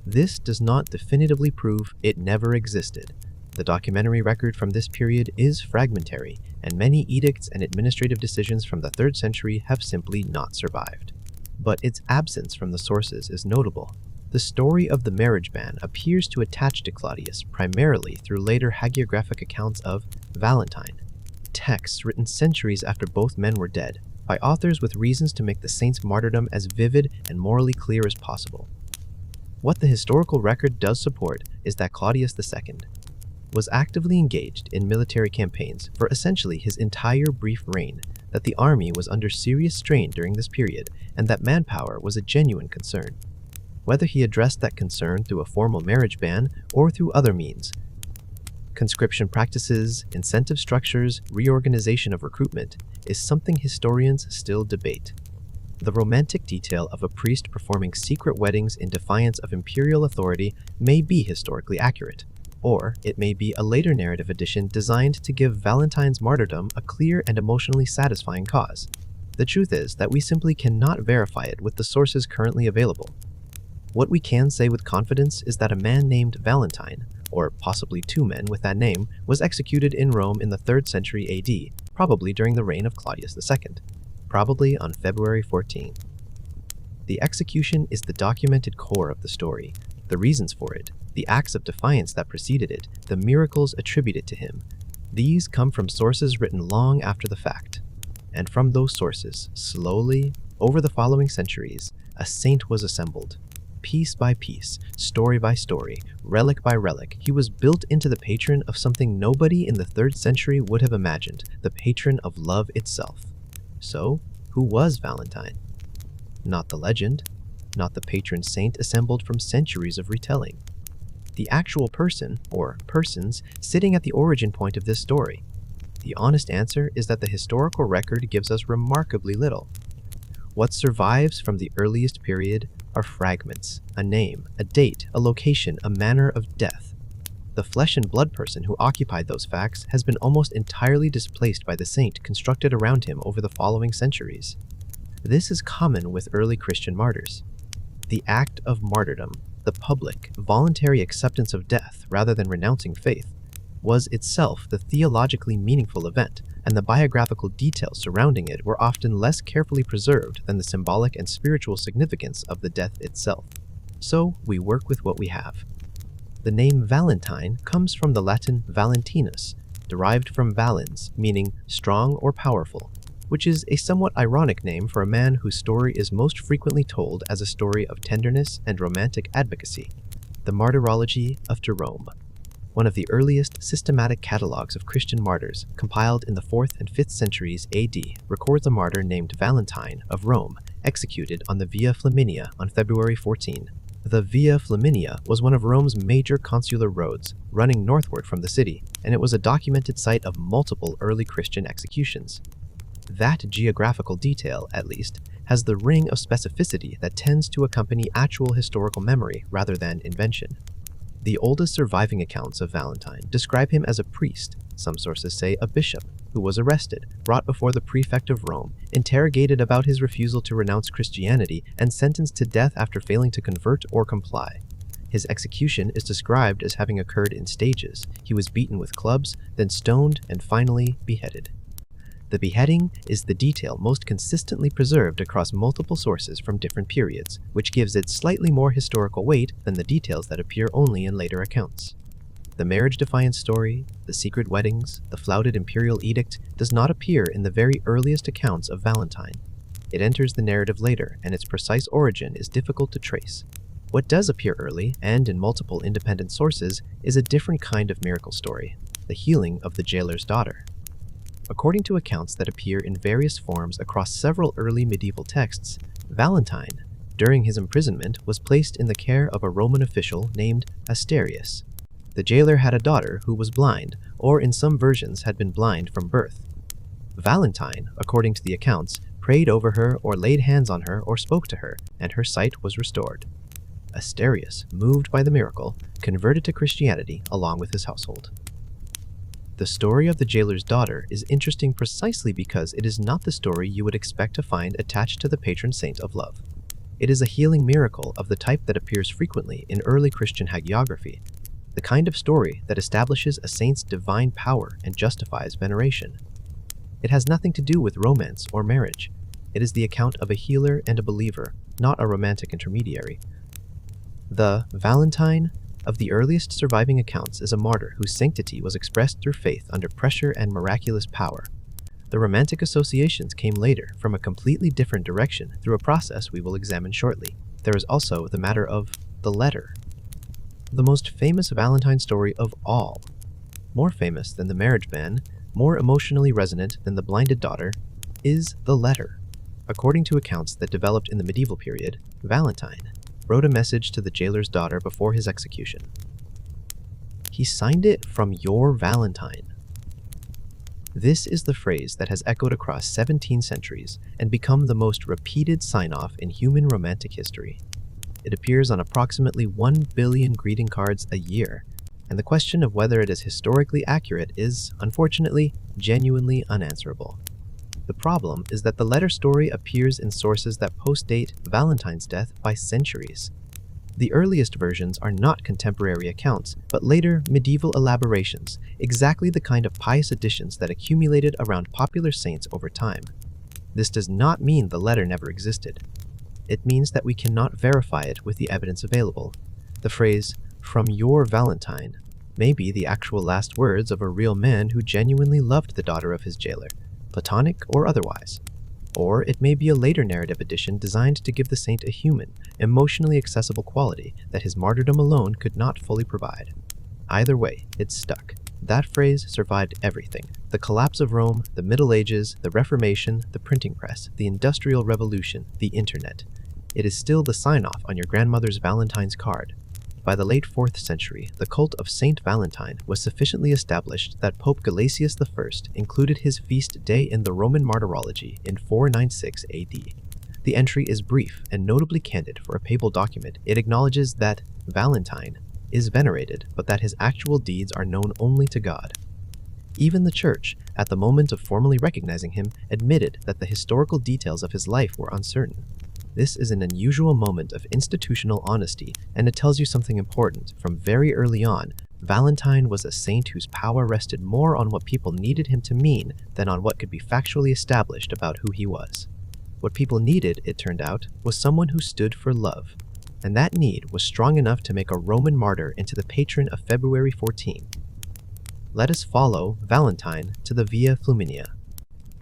This does not definitively prove it never existed. The documentary record from this period is fragmentary, and many edicts and administrative decisions from the 3rd century have simply not survived. But its absence from the sources is notable. The story of the marriage ban appears to attach to Claudius primarily through later hagiographic accounts of Valentine, texts written centuries after both men were dead, by authors with reasons to make the saint's martyrdom as vivid and morally clear as possible. What the historical record does support is that Claudius II was actively engaged in military campaigns for essentially his entire brief reign, that the army was under serious strain during this period, and that manpower was a genuine concern. Whether he addressed that concern through a formal marriage ban or through other means, conscription practices, incentive structures, reorganization of recruitment, is something historians still debate. The romantic detail of a priest performing secret weddings in defiance of imperial authority may be historically accurate, or it may be a later narrative addition designed to give Valentine's martyrdom a clear and emotionally satisfying cause. The truth is that we simply cannot verify it with the sources currently available. What we can say with confidence is that a man named Valentine, or possibly 2 men with that name, was executed in Rome in the 3rd century AD, probably during the reign of Claudius II, probably on February 14. The execution is the documented core of the story, the reasons for it, the acts of defiance that preceded it, the miracles attributed to him. These come from sources written long after the fact. And from those sources, slowly, over the following centuries, a saint was assembled. Piece by piece, story by story, relic by relic, he was built into the patron of something nobody in the 3rd century would have imagined, the patron of love itself. So, who was Valentine? Not the legend, not the patron saint assembled from centuries of retelling. The actual person, or persons, sitting at the origin point of this story. The honest answer is that the historical record gives us remarkably little. What survives from the earliest period are fragments, a name, a date, a location, a manner of death. The flesh and blood person who occupied those facts has been almost entirely displaced by the saint constructed around him over the following centuries. This is common with early Christian martyrs. The act of martyrdom, the public, voluntary acceptance of death rather than renouncing faith, was itself the theologically meaningful event, and the biographical details surrounding it were often less carefully preserved than the symbolic and spiritual significance of the death itself. So we work with what we have. The name Valentine comes from the Latin Valentinus, derived from valens, meaning strong or powerful, which is a somewhat ironic name for a man whose story is most frequently told as a story of tenderness and romantic advocacy. The Martyrology of Jerome, one of the earliest systematic catalogues of Christian martyrs, compiled in the 4th and 5th centuries AD, records a martyr named Valentine of Rome, executed on the Via Flaminia on February 14. The Via Flaminia was one of Rome's major consular roads, running northward from the city, and it was a documented site of multiple early Christian executions. That geographical detail, at least, has the ring of specificity that tends to accompany actual historical memory rather than invention. The oldest surviving accounts of Valentine describe him as a priest, some sources say a bishop, who was arrested, brought before the prefect of Rome, interrogated about his refusal to renounce Christianity, and sentenced to death after failing to convert or comply. His execution is described as having occurred in stages. He was beaten with clubs, then stoned, and finally beheaded. The beheading is the detail most consistently preserved across multiple sources from different periods, which gives it slightly more historical weight than the details that appear only in later accounts. The marriage defiance story, the secret weddings, the flouted imperial edict does not appear in the very earliest accounts of Valentine. It enters the narrative later, and its precise origin is difficult to trace. What does appear early, and in multiple independent sources, is a different kind of miracle story, the healing of the jailer's daughter. According to accounts that appear in various forms across several early medieval texts, Valentine, during his imprisonment, was placed in the care of a Roman official named Asterius. The jailer had a daughter who was blind, or in some versions had been blind from birth. Valentine, according to the accounts, prayed over her or laid hands on her or spoke to her, and her sight was restored. Asterius, moved by the miracle, converted to Christianity along with his household. The story of the jailer's daughter is interesting precisely because it is not the story you would expect to find attached to the patron saint of love. It is a healing miracle of the type that appears frequently in early Christian hagiography, the kind of story that establishes a saint's divine power and justifies veneration. It has nothing to do with romance or marriage. It is the account of a healer and a believer, not a romantic intermediary. The Valentine of the earliest surviving accounts is a martyr whose sanctity was expressed through faith under pressure and miraculous power. The romantic associations came later from a completely different direction through a process we will examine shortly. There is also the matter of the letter, the most famous Valentine story of all. More famous than the marriage ban, more emotionally resonant than the blinded daughter, is the letter. According to accounts that developed in the medieval period, Valentine wrote a message to the jailer's daughter before his execution. He signed it from your Valentine. This is the phrase that has echoed across 17 centuries and become the most repeated sign-off in human romantic history. It appears on approximately 1 billion greeting cards a year, and the question of whether it is historically accurate is, unfortunately, genuinely unanswerable. The problem is that the letter story appears in sources that post-date Valentine's death by centuries. The earliest versions are not contemporary accounts, but later medieval elaborations, exactly the kind of pious additions that accumulated around popular saints over time. This does not mean the letter never existed. It means that we cannot verify it with the evidence available. The phrase, "from your Valentine," may be the actual last words of a real man who genuinely loved the daughter of his jailer, platonic or otherwise. Or it may be a later narrative addition designed to give the saint a human, emotionally accessible quality that his martyrdom alone could not fully provide. Either way, it stuck. That phrase survived everything: the collapse of Rome, the Middle Ages, the Reformation, the printing press, the Industrial Revolution, the Internet. It is still the sign-off on your grandmother's Valentine's card. By the late 4th century, the cult of Saint Valentine was sufficiently established that Pope Gelasius I included his feast day in the Roman Martyrology in 496 AD. The entry is brief and notably candid for a papal document. It acknowledges that Valentine is venerated, but that his actual deeds are known only to God. Even the Church, at the moment of formally recognizing him, admitted that the historical details of his life were uncertain. This is an unusual moment of institutional honesty, and it tells you something important. From very early on, Valentine was a saint whose power rested more on what people needed him to mean than on what could be factually established about who he was. What people needed, it turned out, was someone who stood for love, and that need was strong enough to make a Roman martyr into the patron of February 14. Let us follow Valentine to the Via Flaminia.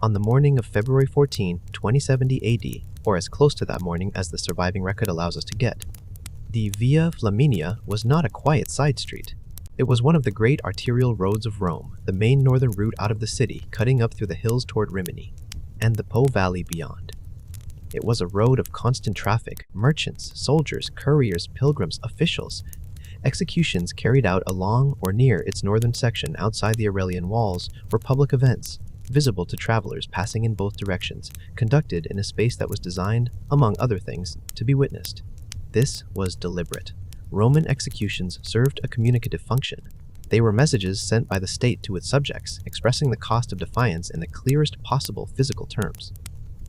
On the morning of February 14, 2070 AD, or as close to that morning as the surviving record allows us to get, the Via Flaminia was not a quiet side street. It was one of the great arterial roads of Rome, the main northern route out of the city, cutting up through the hills toward Rimini, and the Po Valley beyond. It was a road of constant traffic: merchants, soldiers, couriers, pilgrims, officials. Executions carried out along or near its northern section outside the Aurelian walls were public events, visible to travelers passing in both directions, conducted in a space that was designed, among other things, to be witnessed. This was deliberate. Roman executions served a communicative function. They were messages sent by the state to its subjects, expressing the cost of defiance in the clearest possible physical terms.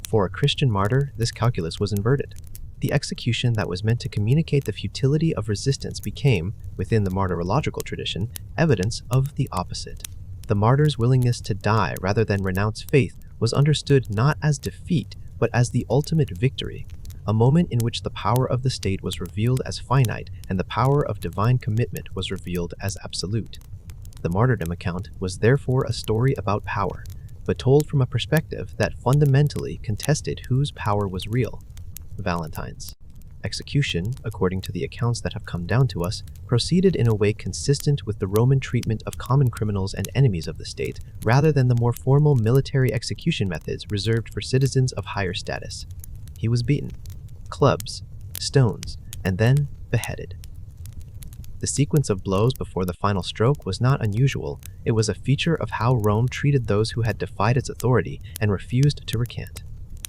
For a Christian martyr, this calculus was inverted. The execution that was meant to communicate the futility of resistance became, within the martyrological tradition, evidence of the opposite. The martyr's willingness to die rather than renounce faith was understood not as defeat, but as the ultimate victory, a moment in which the power of the state was revealed as finite and the power of divine commitment was revealed as absolute. The martyrdom account was therefore a story about power, but told from a perspective that fundamentally contested whose power was real: Valentine's. Execution, according to the accounts that have come down to us, proceeded in a way consistent with the Roman treatment of common criminals and enemies of the state, rather than the more formal military execution methods reserved for citizens of higher status. He was beaten, clubs, stones, and then beheaded. The sequence of blows before the final stroke was not unusual. It was a feature of how Rome treated those who had defied its authority and refused to recant.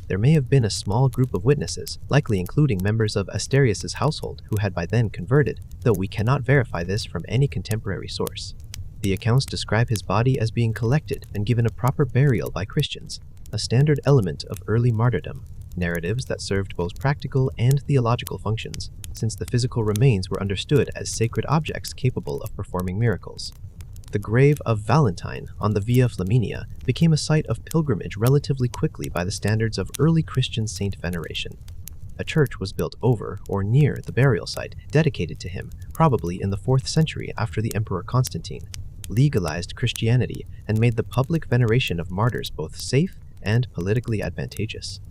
There may have been a small group of witnesses, likely including members of Asterius's household who had by then converted, though we cannot verify this from any contemporary source. The accounts describe his body as being collected and given a proper burial by Christians, a standard element of early martyrdom, narratives that served both practical and theological functions, since the physical remains were understood as sacred objects capable of performing miracles. The grave of Valentine on the Via Flaminia became a site of pilgrimage relatively quickly by the standards of early Christian saint veneration. A church was built over or near the burial site dedicated to him, probably in the 4th century after the Emperor Constantine, legalized Christianity and made the public veneration of martyrs both safe and politically advantageous.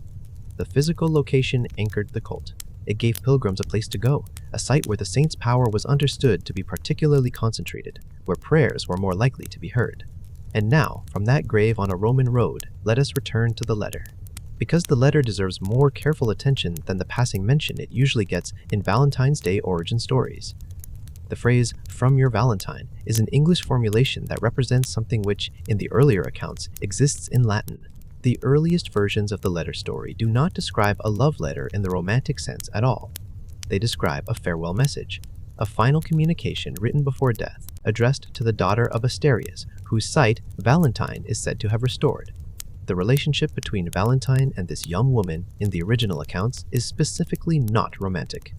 The physical location anchored the cult. It gave pilgrims a place to go, a site where the saint's power was understood to be particularly concentrated, where prayers were more likely to be heard. And now, from that grave on a Roman road, let us return to the letter. Because the letter deserves more careful attention than the passing mention it usually gets in Valentine's Day origin stories. The phrase, "from your Valentine," is an English formulation that represents something which, in the earlier accounts, exists in Latin. The earliest versions of the letter story do not describe a love letter in the romantic sense at all. They describe a farewell message, a final communication written before death, addressed to the daughter of Asterius, whose sight Valentine is said to have restored. The relationship between Valentine and this young woman in the original accounts is specifically not romantic.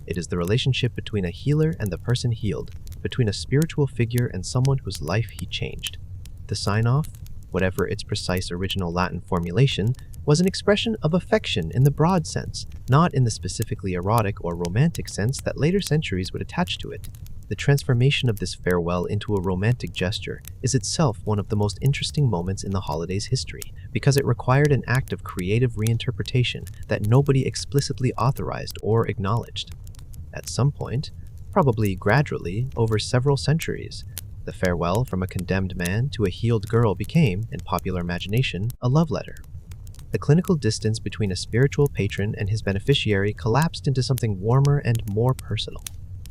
It is the relationship between a healer and the person healed, between a spiritual figure and someone whose life he changed. The sign-off, whatever its precise original Latin formulation, was an expression of affection in the broad sense, not in the specifically erotic or romantic sense that later centuries would attach to it. The transformation of this farewell into a romantic gesture is itself one of the most interesting moments in the holiday's history, because it required an act of creative reinterpretation that nobody explicitly authorized or acknowledged. At some point, probably gradually over several centuries, the farewell from a condemned man to a healed girl became, in popular imagination, a love letter. The clinical distance between a spiritual patron and his beneficiary collapsed into something warmer and more personal.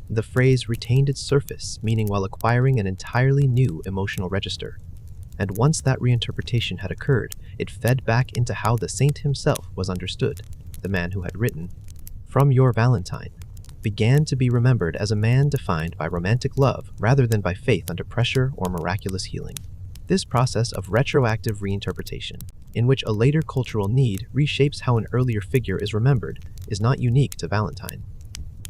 The phrase retained its surface meaning while acquiring an entirely new emotional register. And once that reinterpretation had occurred, it fed back into how the saint himself was understood. The man who had written, "From your Valentine," began to be remembered as a man defined by romantic love rather than by faith under pressure or miraculous healing. This process of retroactive reinterpretation, in which a later cultural need reshapes how an earlier figure is remembered, is not unique to Valentine.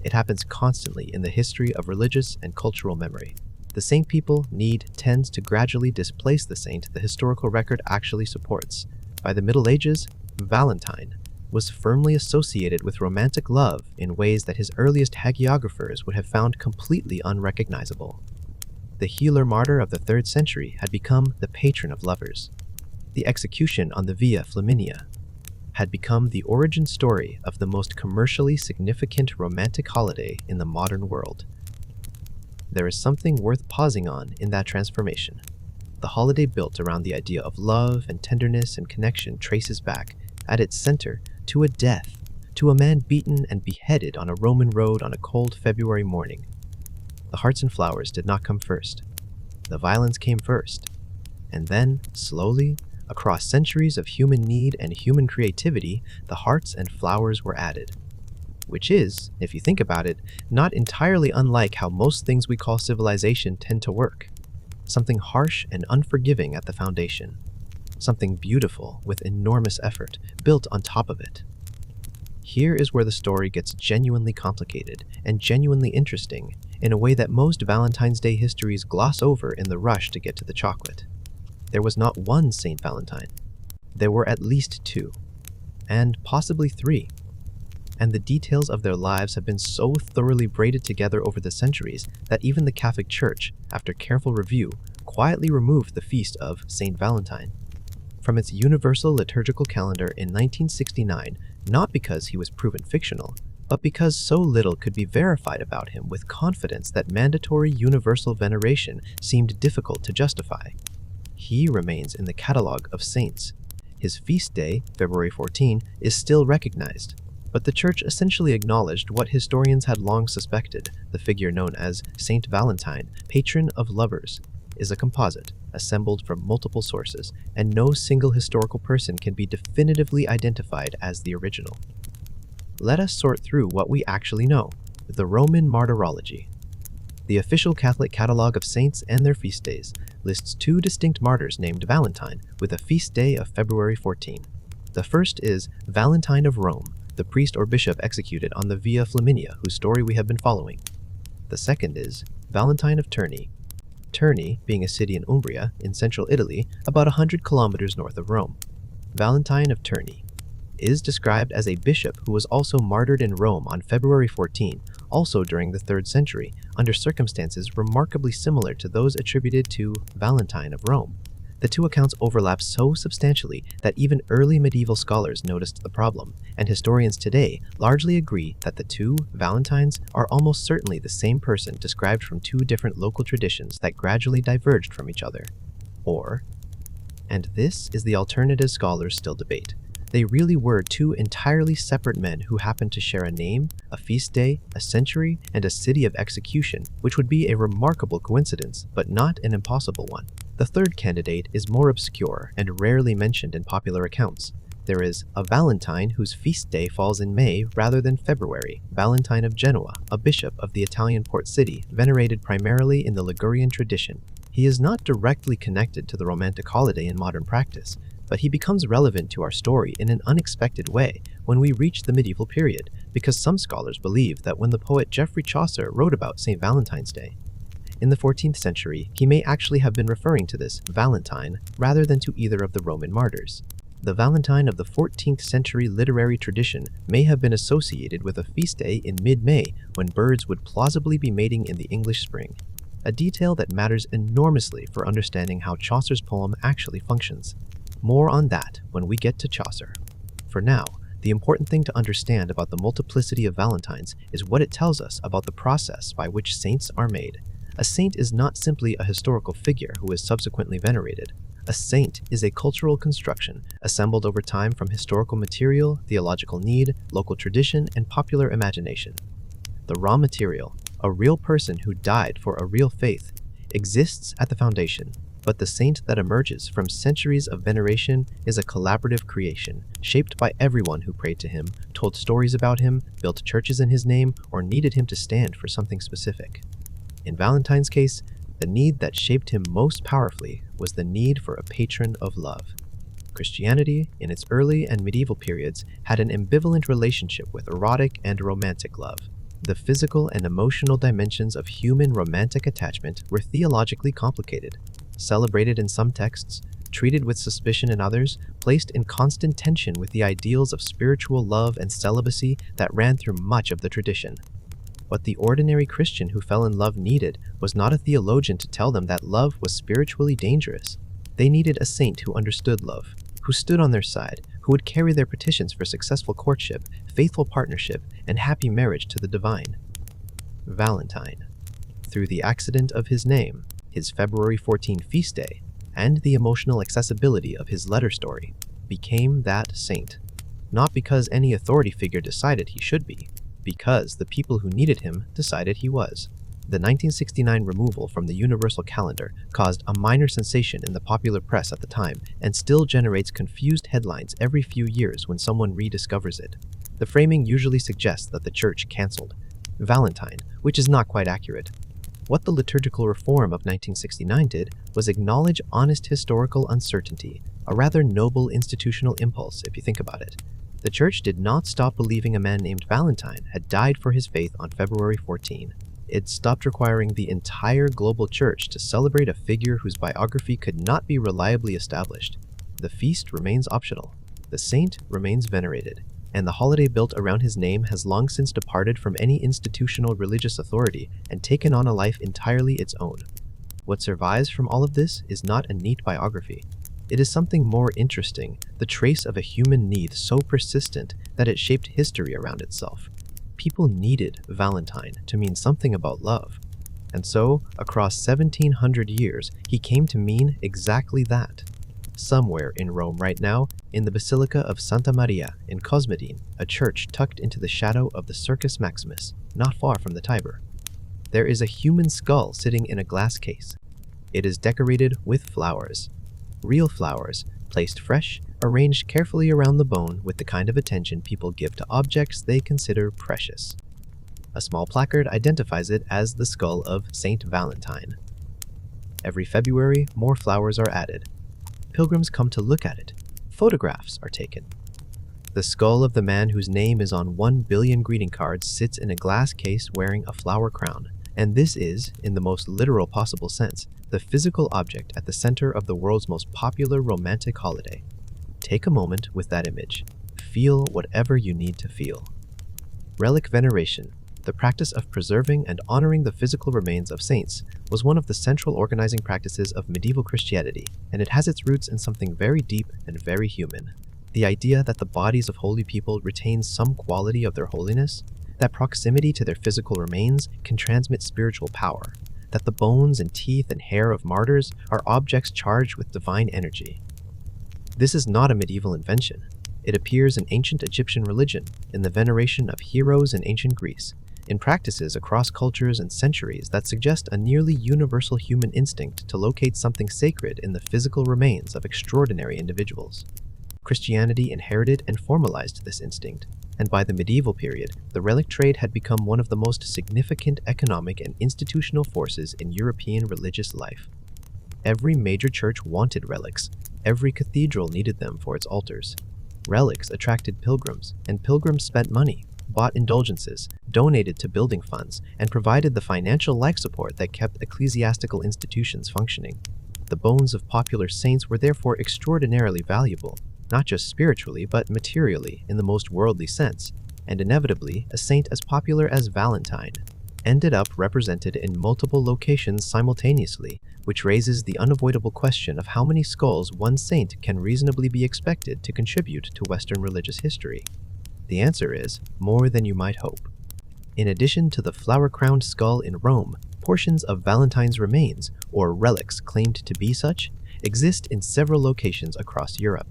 It happens constantly in the history of religious and cultural memory. The saint people need tends to gradually displace the saint the historical record actually supports. By the Middle Ages, Valentine was firmly associated with romantic love in ways that his earliest hagiographers would have found completely unrecognizable. The healer martyr of the 3rd century had become the patron of lovers. The execution on the Via Flaminia had become the origin story of the most commercially significant romantic holiday in the modern world. There is something worth pausing on in that transformation. The holiday built around the idea of love and tenderness and connection traces back, at its center, to a death, to a man beaten and beheaded on a Roman road on a cold February morning. The hearts and flowers did not come first. The violence came first. And then, slowly, across centuries of human need and human creativity, the hearts and flowers were added. Which is, if you think about it, not entirely unlike how most things we call civilization tend to work. Something harsh and unforgiving at the foundation. Something beautiful with enormous effort built on top of it. Here is where the story gets genuinely complicated and genuinely interesting in a way that most Valentine's Day histories gloss over in the rush to get to the chocolate. There was not one Saint Valentine. There were at least 2, and possibly 3. And the details of their lives have been so thoroughly braided together over the centuries that even the Catholic Church, after careful review, quietly removed the feast of Saint Valentine from its universal liturgical calendar in 1969, not because he was proven fictional, but because so little could be verified about him with confidence that mandatory universal veneration seemed difficult to justify. He remains in the catalogue of saints. His feast day, February 14, is still recognized, but the Church essentially acknowledged what historians had long suspected, the figure known as Saint Valentine, patron of lovers, is a composite, assembled from multiple sources, and no single historical person can be definitively identified as the original. Let us sort through what we actually know. The Roman Martyrology. The official Catholic catalogue of saints and their feast days lists two distinct martyrs named Valentine, with a feast day of February 14. The first is Valentine of Rome, the priest or bishop executed on the Via Flaminia, whose story we have been following. The second is Valentine of Terni. Terni being a city in Umbria, in central Italy, about 100 kilometers north of Rome. Valentine of Terni is described as a bishop who was also martyred in Rome on February 14, also during the 3rd century, under circumstances remarkably similar to those attributed to Valentine of Rome. The two accounts overlap so substantially that even early medieval scholars noticed the problem, and historians today largely agree that the two Valentines are almost certainly the same person described from two different local traditions that gradually diverged from each other. Or, and this is the alternative scholars still debate, they really were two entirely separate men who happened to share a name, a feast day, a century, and a city of execution, which would be a remarkable coincidence, but not an impossible one. The third candidate is more obscure and rarely mentioned in popular accounts. There is a Valentine whose feast day falls in May rather than February, Valentine of Genoa, a bishop of the Italian port city, venerated primarily in the Ligurian tradition. He is not directly connected to the Romantic holiday in modern practice, but he becomes relevant to our story in an unexpected way when we reach the medieval period, because some scholars believe that when the poet Geoffrey Chaucer wrote about Saint Valentine's Day in the 14th century, he may actually have been referring to this Valentine rather than to either of the Roman martyrs. The Valentine of the 14th century literary tradition may have been associated with a feast day in mid-May when birds would plausibly be mating in the English spring, a detail that matters enormously for understanding how Chaucer's poem actually functions. More on that when we get to Chaucer. For now, the important thing to understand about the multiplicity of Valentines is what it tells us about the process by which saints are made. A saint is not simply a historical figure who is subsequently venerated. A saint is a cultural construction assembled over time from historical material, theological need, local tradition, and popular imagination. The raw material, a real person who died for a real faith, exists at the foundation. But the saint that emerges from centuries of veneration is a collaborative creation, shaped by everyone who prayed to him, told stories about him, built churches in his name, or needed him to stand for something specific. In Valentine's case, the need that shaped him most powerfully was the need for a patron of love. Christianity, in its early and medieval periods, had an ambivalent relationship with erotic and romantic love. The physical and emotional dimensions of human romantic attachment were theologically complicated. Celebrated in some texts, treated with suspicion in others, placed in constant tension with the ideals of spiritual love and celibacy that ran through much of the tradition. What the ordinary Christian who fell in love needed was not a theologian to tell them that love was spiritually dangerous. They needed a saint who understood love, who stood on their side, who would carry their petitions for successful courtship, faithful partnership, and happy marriage to the divine. Valentine. Through the accident of his name, his February 14 feast day, and the emotional accessibility of his letter story, became that saint. Not because any authority figure decided he should be, because the people who needed him decided he was. The 1969 removal from the universal calendar caused a minor sensation in the popular press at the time and still generates confused headlines every few years when someone rediscovers it. The framing usually suggests that the church canceled Valentine, which is not quite accurate. What the liturgical reform of 1969 did was acknowledge honest historical uncertainty, a rather noble institutional impulse if you think about it. The church did not stop believing a man named Valentine had died for his faith on February 14. It stopped requiring the entire global church to celebrate a figure whose biography could not be reliably established. The feast remains optional. The saint remains venerated, and the holiday built around his name has long since departed from any institutional religious authority and taken on a life entirely its own. What survives from all of this is not a neat biography. It is something more interesting, the trace of a human need so persistent that it shaped history around itself. People needed Valentine to mean something about love. And so, across 1700 years, he came to mean exactly that. Somewhere in Rome right now, in the Basilica of Santa Maria in Cosmedine, a church tucked into the shadow of the Circus Maximus, not far from the Tiber, there is a human skull sitting in a glass case. It is decorated with flowers. Real flowers, placed fresh, arranged carefully around the bone with the kind of attention people give to objects they consider precious. A small placard identifies it as the skull of Saint Valentine. Every February, more flowers are added. Pilgrims come to look at it. Photographs are taken. The skull of the man whose name is on 1 billion greeting cards sits in a glass case wearing a flower crown. And this is, in the most literal possible sense, the physical object at the center of the world's most popular romantic holiday. Take a moment with that image. Feel whatever you need to feel. Relic veneration, the practice of preserving and honoring the physical remains of saints, was one of the central organizing practices of medieval Christianity, and it has its roots in something very deep and very human. The idea that the bodies of holy people retain some quality of their holiness, that proximity to their physical remains can transmit spiritual power, that the bones and teeth and hair of martyrs are objects charged with divine energy. This is not a medieval invention. It appears in ancient Egyptian religion, in the veneration of heroes in ancient Greece, in practices across cultures and centuries that suggest a nearly universal human instinct to locate something sacred in the physical remains of extraordinary individuals. Christianity inherited and formalized this instinct, and by the medieval period, the relic trade had become one of the most significant economic and institutional forces in European religious life. Every major church wanted relics. Every cathedral needed them for its altars. Relics attracted pilgrims, and pilgrims spent money, bought indulgences, donated to building funds, and provided the financial life support that kept ecclesiastical institutions functioning. The bones of popular saints were therefore extraordinarily valuable, not just spiritually but materially in the most worldly sense, and inevitably a saint as popular as Valentine ended up represented in multiple locations simultaneously, which raises the unavoidable question of how many skulls one saint can reasonably be expected to contribute to Western religious history. The answer is more than you might hope. In addition to the flower-crowned skull in Rome, portions of Valentine's remains, or relics claimed to be such, exist in several locations across Europe.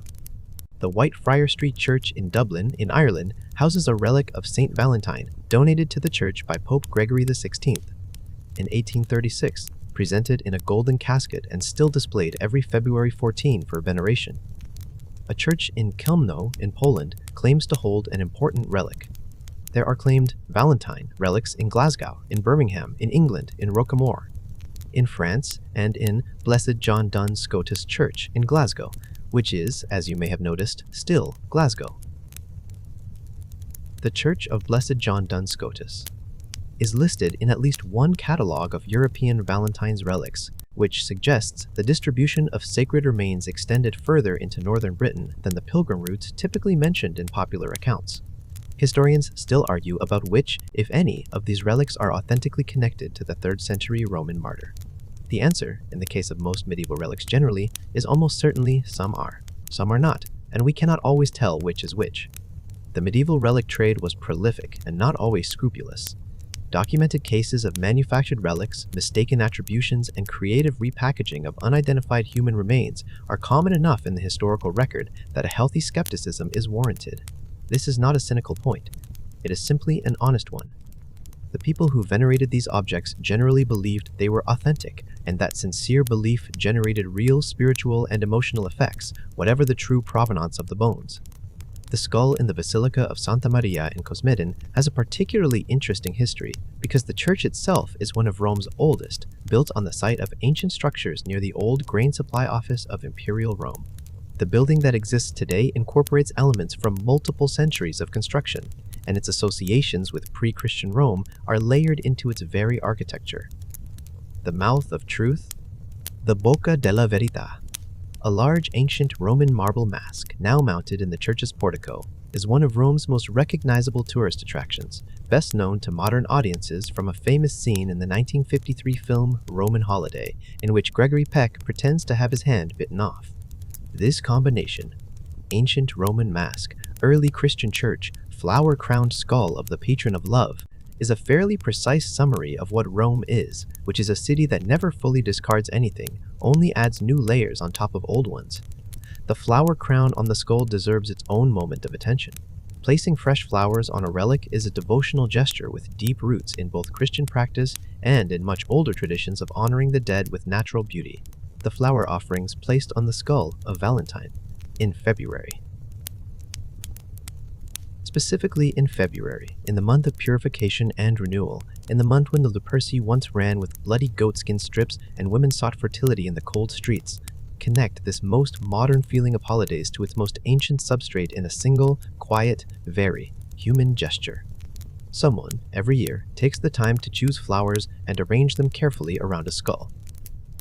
The White Friar Street Church in Dublin, in Ireland, houses a relic of Saint Valentine, donated to the church by Pope Gregory XVI. In 1836, presented in a golden casket and still displayed every February 14 for veneration. A church in Chełmno, in Poland, claims to hold an important relic. There are claimed Valentine relics in Glasgow, in Birmingham, in England, in Rocamore, in France, and in Blessed John Donne Scotus Church in Glasgow, which is, as you may have noticed, still Glasgow. The Church of Blessed John Donne Scotus is listed in at least one catalogue of European Valentine's relics, which suggests the distribution of sacred remains extended further into northern Britain than the pilgrim routes typically mentioned in popular accounts. Historians still argue about which, if any, of these relics are authentically connected to the 3rd century Roman martyr. The answer, in the case of most medieval relics generally, is almost certainly some are not, and we cannot always tell which is which. The medieval relic trade was prolific and not always scrupulous. Documented cases of manufactured relics, mistaken attributions, and creative repackaging of unidentified human remains are common enough in the historical record that a healthy skepticism is warranted. This is not a cynical point. It is simply an honest one. The people who venerated these objects generally believed they were authentic, and that sincere belief generated real spiritual and emotional effects, whatever the true provenance of the bones. The skull in the Basilica of Santa Maria in Cosmedin has a particularly interesting history because the church itself is one of Rome's oldest, built on the site of ancient structures near the old grain supply office of Imperial Rome. The building that exists today incorporates elements from multiple centuries of construction, and its associations with pre-Christian Rome are layered into its very architecture. The Mouth of Truth, the Bocca della Verità, a large ancient Roman marble mask now mounted in the church's portico, is one of Rome's most recognizable tourist attractions, best known to modern audiences from a famous scene in the 1953 film Roman Holiday, in which Gregory Peck pretends to have his hand bitten off. This combination, ancient Roman mask, early Christian church, flower-crowned skull of the patron of love, is a fairly precise summary of what Rome is, which is a city that never fully discards anything, only adds new layers on top of old ones. The flower crown on the skull deserves its own moment of attention. Placing fresh flowers on a relic is a devotional gesture with deep roots in both Christian practice and in much older traditions of honoring the dead with natural beauty. The flower offerings placed on the skull of Valentine in February. Specifically in February, in the month of purification and renewal, in the month when the leprosy once ran with bloody goatskin strips and women sought fertility in the cold streets, connect this most modern feeling of holidays to its most ancient substrate in a single, quiet, very human gesture. Someone, every year, takes the time to choose flowers and arrange them carefully around a skull.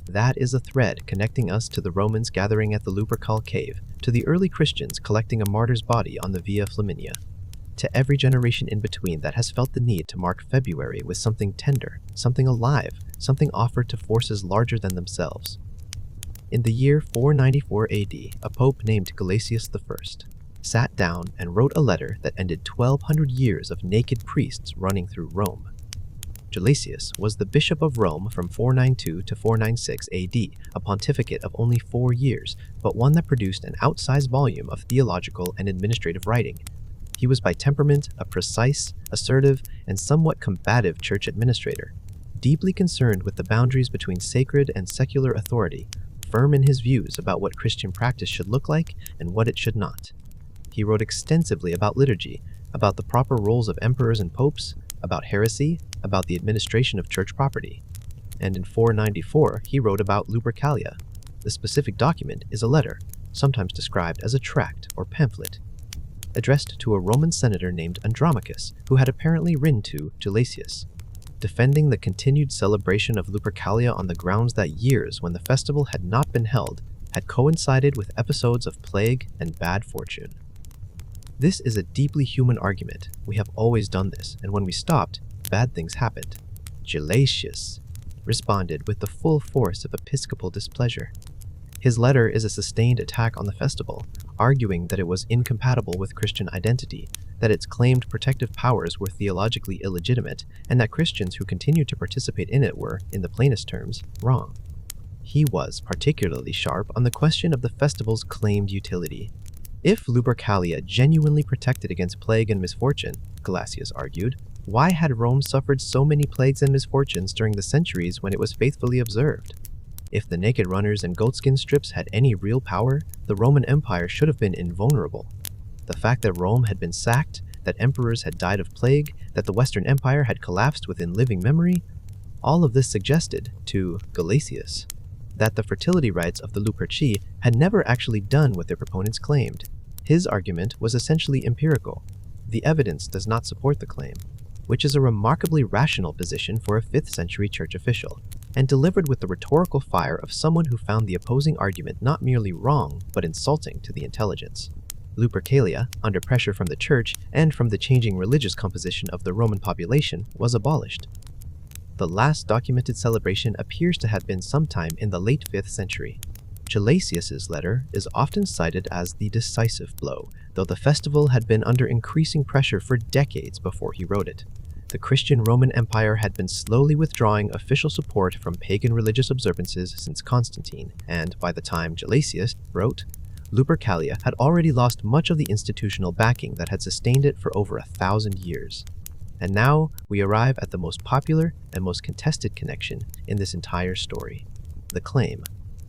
That is a thread connecting us to the Romans gathering at the Lupercal cave, to the early Christians collecting a martyr's body on the Via Flaminia, to every generation in between that has felt the need to mark February with something tender, something alive, something offered to forces larger than themselves. In the year 494 AD, a pope named Gelasius I sat down and wrote a letter that ended 1,200 years of naked priests running through Rome. Gelasius was the bishop of Rome from 492 to 496 AD, a pontificate of only 4 years, but one that produced an outsized volume of theological and administrative writing. He was by temperament a precise, assertive, and somewhat combative church administrator, deeply concerned with the boundaries between sacred and secular authority, firm in his views about what Christian practice should look like and what it should not. He wrote extensively about liturgy, about the proper roles of emperors and popes, about heresy, about the administration of church property. And in 494, he wrote about Lupercalia. The specific document is a letter, sometimes described as a tract or pamphlet, addressed to a Roman senator named Andromachus, who had apparently written to Gelasius, defending the continued celebration of Lupercalia on the grounds that years when the festival had not been held had coincided with episodes of plague and bad fortune. This is a deeply human argument. We have always done this, and when we stopped, bad things happened. Gelasius responded with the full force of episcopal displeasure. His letter is a sustained attack on the festival, arguing that it was incompatible with Christian identity, that its claimed protective powers were theologically illegitimate, and that Christians who continued to participate in it were, in the plainest terms, wrong. He was particularly sharp on the question of the festival's claimed utility. If Lupercalia genuinely protected against plague and misfortune, Gelasius argued, why had Rome suffered so many plagues and misfortunes during the centuries when it was faithfully observed? If the naked runners and goatskin strips had any real power, the Roman Empire should have been invulnerable. The fact that Rome had been sacked, that emperors had died of plague, that the Western Empire had collapsed within living memory, all of this suggested, to Gelasius, that the fertility rites of the Luperci had never actually done what their proponents claimed. His argument was essentially empirical. The evidence does not support the claim, which is a remarkably rational position for a 5th century church official, and delivered with the rhetorical fire of someone who found the opposing argument not merely wrong, but insulting to the intelligence. Lupercalia, under pressure from the church and from the changing religious composition of the Roman population, was abolished. The last documented celebration appears to have been sometime in the late 5th century. Gelasius's letter is often cited as the decisive blow, though the festival had been under increasing pressure for decades before he wrote it. The Christian Roman Empire had been slowly withdrawing official support from pagan religious observances since Constantine, and by the time Gelasius wrote, Lupercalia had already lost much of the institutional backing that had sustained it for over 1,000 years. And now we arrive at the most popular and most contested connection in this entire story. The claim,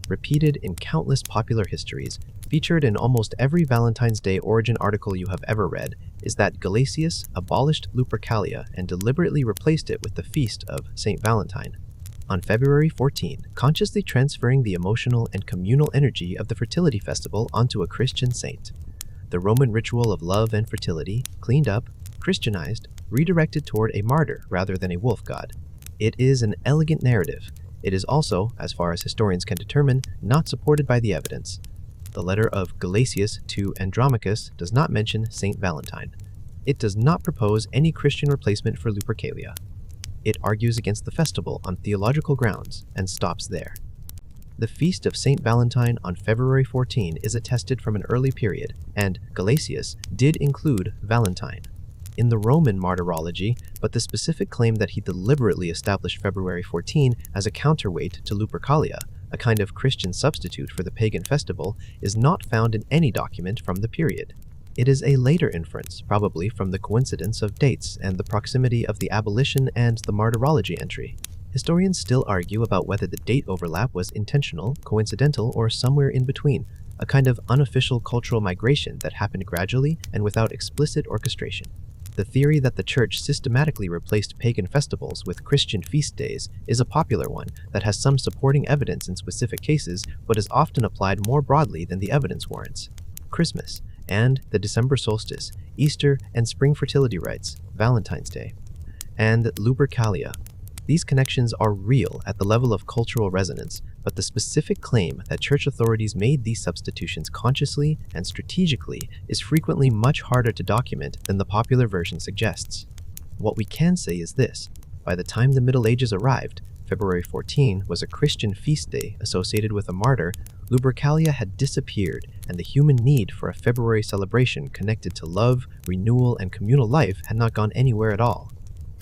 repeated in countless popular histories, featured in almost every Valentine's Day origin article you have ever read, is that Gelasius abolished Lupercalia and deliberately replaced it with the feast of Saint Valentine on February 14, consciously transferring the emotional and communal energy of the fertility festival onto a Christian saint. The Roman ritual of love and fertility, cleaned up, Christianized, redirected toward a martyr rather than a wolf god. It is an elegant narrative. It is also, as far as historians can determine, not supported by the evidence. The letter of Gelasius to Andromachus does not mention Saint Valentine. It does not propose any Christian replacement for Lupercalia. It argues against the festival on theological grounds and stops there. The feast of Saint Valentine on February 14 is attested from an early period, and Gelasius did include Valentine in the Roman martyrology, but the specific claim that he deliberately established February 14 as a counterweight to Lupercalia, a kind of Christian substitute for the pagan festival, is not found in any document from the period. It is a later inference, probably from the coincidence of dates and the proximity of the abolition and the martyrology entry. Historians still argue about whether the date overlap was intentional, coincidental, or somewhere in between, a kind of unofficial cultural migration that happened gradually and without explicit orchestration. The theory that the Church systematically replaced pagan festivals with Christian feast days is a popular one that has some supporting evidence in specific cases, but is often applied more broadly than the evidence warrants. Christmas, and the December solstice, Easter and spring fertility rites, Valentine's Day, and Lupercalia. These connections are real at the level of cultural resonance, but the specific claim that church authorities made these substitutions consciously and strategically is frequently much harder to document than the popular version suggests. What we can say is this: by the time the Middle Ages arrived, February 14 was a Christian feast day associated with a martyr. Lupercalia had disappeared, and the human need for a February celebration connected to love, renewal, and communal life had not gone anywhere at all.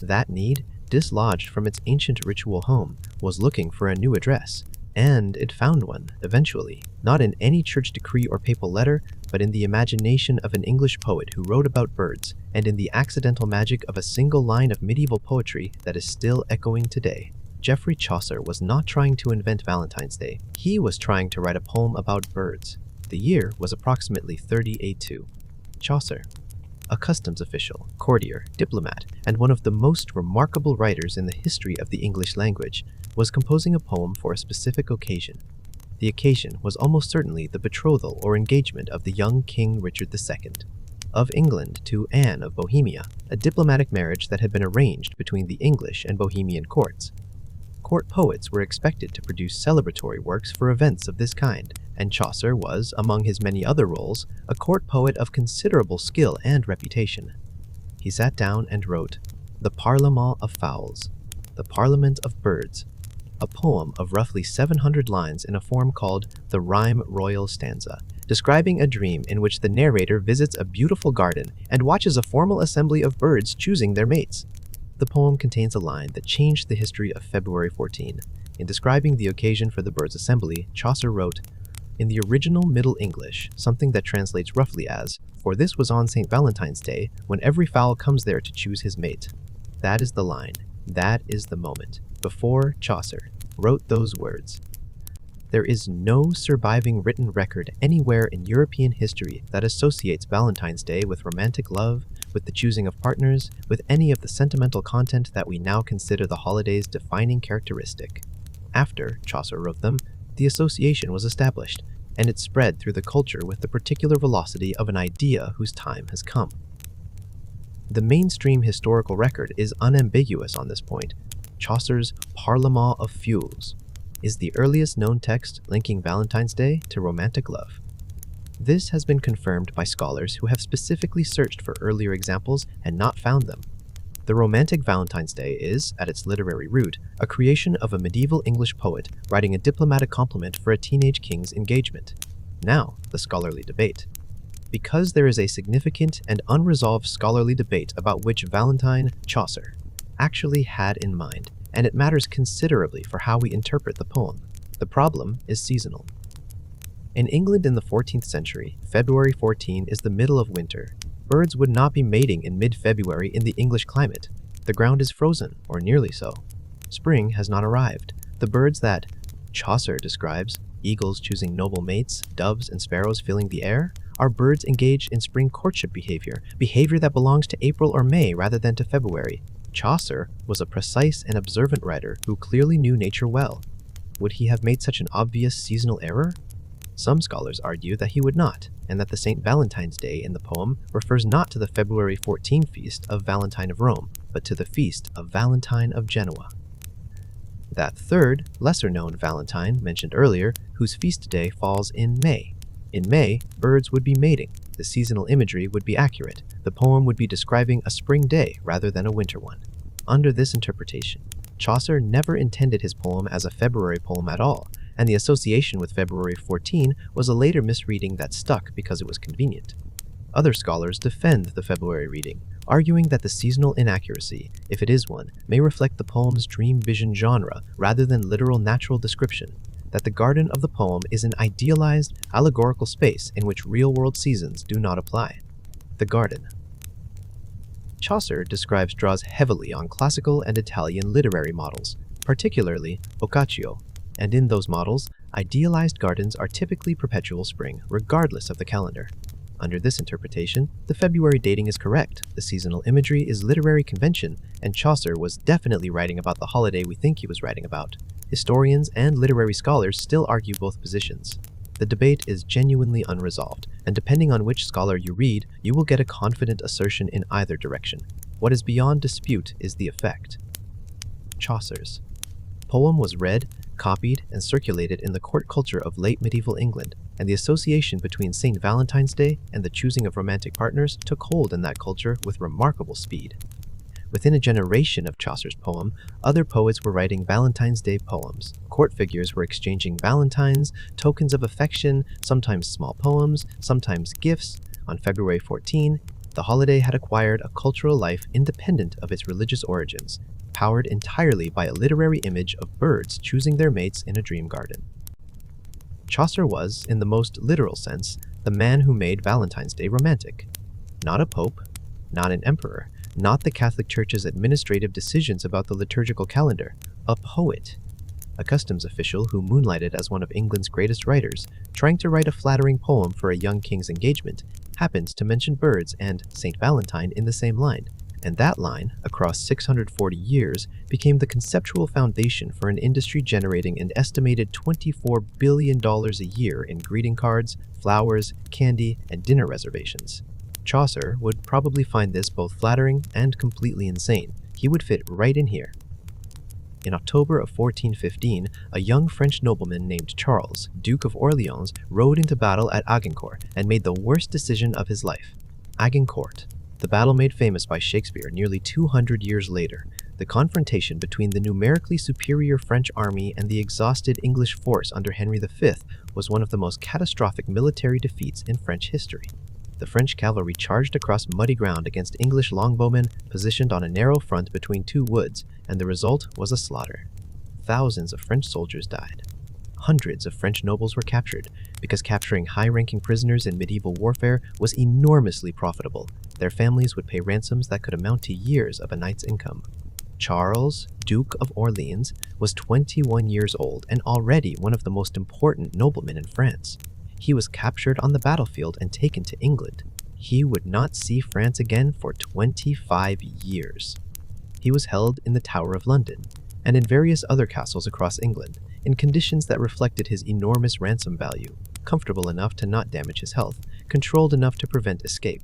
That need, dislodged from its ancient ritual home, was looking for a new address, and it found one, eventually, not in any church decree or papal letter, but in the imagination of an English poet who wrote about birds, and in the accidental magic of a single line of medieval poetry that is still echoing today. Geoffrey Chaucer was not trying to invent Valentine's Day. He was trying to write a poem about birds. The year was approximately 30 A.2. Chaucer, a customs official, courtier, diplomat, and one of the most remarkable writers in the history of the English language, was composing a poem for a specific occasion. The occasion was almost certainly the betrothal or engagement of the young King Richard II of England to Anne of Bohemia, a diplomatic marriage that had been arranged between the English and Bohemian courts. Court poets were expected to produce celebratory works for events of this kind, and Chaucer was, among his many other roles, a court poet of considerable skill and reputation. He sat down and wrote The Parlement of Fowls, the Parliament of Birds, a poem of roughly 700 lines in a form called the Rhyme Royal Stanza, describing a dream in which the narrator visits a beautiful garden and watches a formal assembly of birds choosing their mates. The poem contains a line that changed the history of February 14. In describing the occasion for the birds' assembly, Chaucer wrote, in the original Middle English, something that translates roughly as, for this was on Saint Valentine's Day, when every fowl comes there to choose his mate. That is the line. That is the moment. Before Chaucer wrote those words, there is no surviving written record anywhere in European history that associates Valentine's Day with romantic love, with the choosing of partners, with any of the sentimental content that we now consider the holiday's defining characteristic. After Chaucer wrote them, the association was established, and it spread through the culture with the particular velocity of an idea whose time has come. The mainstream historical record is unambiguous on this point. Chaucer's Parlement of Fowls is the earliest known text linking Valentine's Day to romantic love. This has been confirmed by scholars who have specifically searched for earlier examples and not found them. The romantic Valentine's Day is, at its literary root, a creation of a medieval English poet writing a diplomatic compliment for a teenage king's engagement. Now, the scholarly debate. Because there is a significant and unresolved scholarly debate about which Valentine Chaucer actually had in mind, and it matters considerably for how we interpret the poem. The problem is seasonal. In England in the 14th century, February 14 is the middle of winter. Birds would not be mating in mid-February in the English climate. The ground is frozen, or nearly so. Spring has not arrived. The birds that Chaucer describes, eagles choosing noble mates, doves and sparrows filling the air, are birds engaged in spring courtship behavior that belongs to April or May rather than to February. Chaucer was a precise and observant writer who clearly knew nature well. Would he have made such an obvious seasonal error? Some scholars argue that he would not, and that the Saint Valentine's Day in the poem refers not to the February 14 feast of Valentine of Rome, but to the feast of Valentine of Genoa. That third, lesser-known Valentine mentioned earlier, whose feast day falls in May. In May, birds would be mating. The seasonal imagery would be accurate. The poem would be describing a spring day rather than a winter one. Under this interpretation, Chaucer never intended his poem as a February poem at all, and the association with February 14 was a later misreading that stuck because it was convenient. Other scholars defend the February reading, arguing that the seasonal inaccuracy, if it is one, may reflect the poem's dream vision genre rather than literal natural description, that the garden of the poem is an idealized, allegorical space in which real-world seasons do not apply. The Garden. Chaucer draws heavily on classical and Italian literary models, particularly Boccaccio, and in those models, idealized gardens are typically perpetual spring, regardless of the calendar. Under this interpretation, the February dating is correct, the seasonal imagery is literary convention, and Chaucer was definitely writing about the holiday we think he was writing about. Historians and literary scholars still argue both positions. The debate is genuinely unresolved, and depending on which scholar you read, you will get a confident assertion in either direction. What is beyond dispute is the effect. Chaucer's poem was read, copied, and circulated in the court culture of late medieval England, and the association between Saint Valentine's Day and the choosing of romantic partners took hold in that culture with remarkable speed. Within a generation of Chaucer's poem, other poets were writing Valentine's Day poems. Court figures were exchanging valentines, tokens of affection, sometimes small poems, sometimes gifts. On February 14, the holiday had acquired a cultural life independent of its religious origins, powered entirely by a literary image of birds choosing their mates in a dream garden. Chaucer was, in the most literal sense, the man who made Valentine's Day romantic. Not a pope, not an emperor, not the Catholic Church's administrative decisions about the liturgical calendar, a poet. A customs official who moonlighted as one of England's greatest writers, trying to write a flattering poem for a young king's engagement, happens to mention birds and Saint Valentine in the same line, and that line, across 640 years, became the conceptual foundation for an industry generating an estimated $24 billion a year in greeting cards, flowers, candy, and dinner reservations. Chaucer would probably find this both flattering and completely insane. He would fit right in here. In October of 1415, a young French nobleman named Charles, Duke of Orleans, rode into battle at Agincourt and made the worst decision of his life. Agincourt, the battle made famous by Shakespeare nearly 200 years later. The confrontation between the numerically superior French army and the exhausted English force under Henry V was one of the most catastrophic military defeats in French history. The French cavalry charged across muddy ground against English longbowmen positioned on a narrow front between two woods, and the result was a slaughter. Thousands of French soldiers died. Hundreds of French nobles were captured, because capturing high-ranking prisoners in medieval warfare was enormously profitable. Their families would pay ransoms that could amount to years of a knight's income. Charles, Duke of Orleans, was 21 years old and already one of the most important noblemen in France. He was captured on the battlefield and taken to England. He would not see France again for 25 years. He was held in the Tower of London and in various other castles across England in conditions that reflected his enormous ransom value, comfortable enough to not damage his health, controlled enough to prevent escape.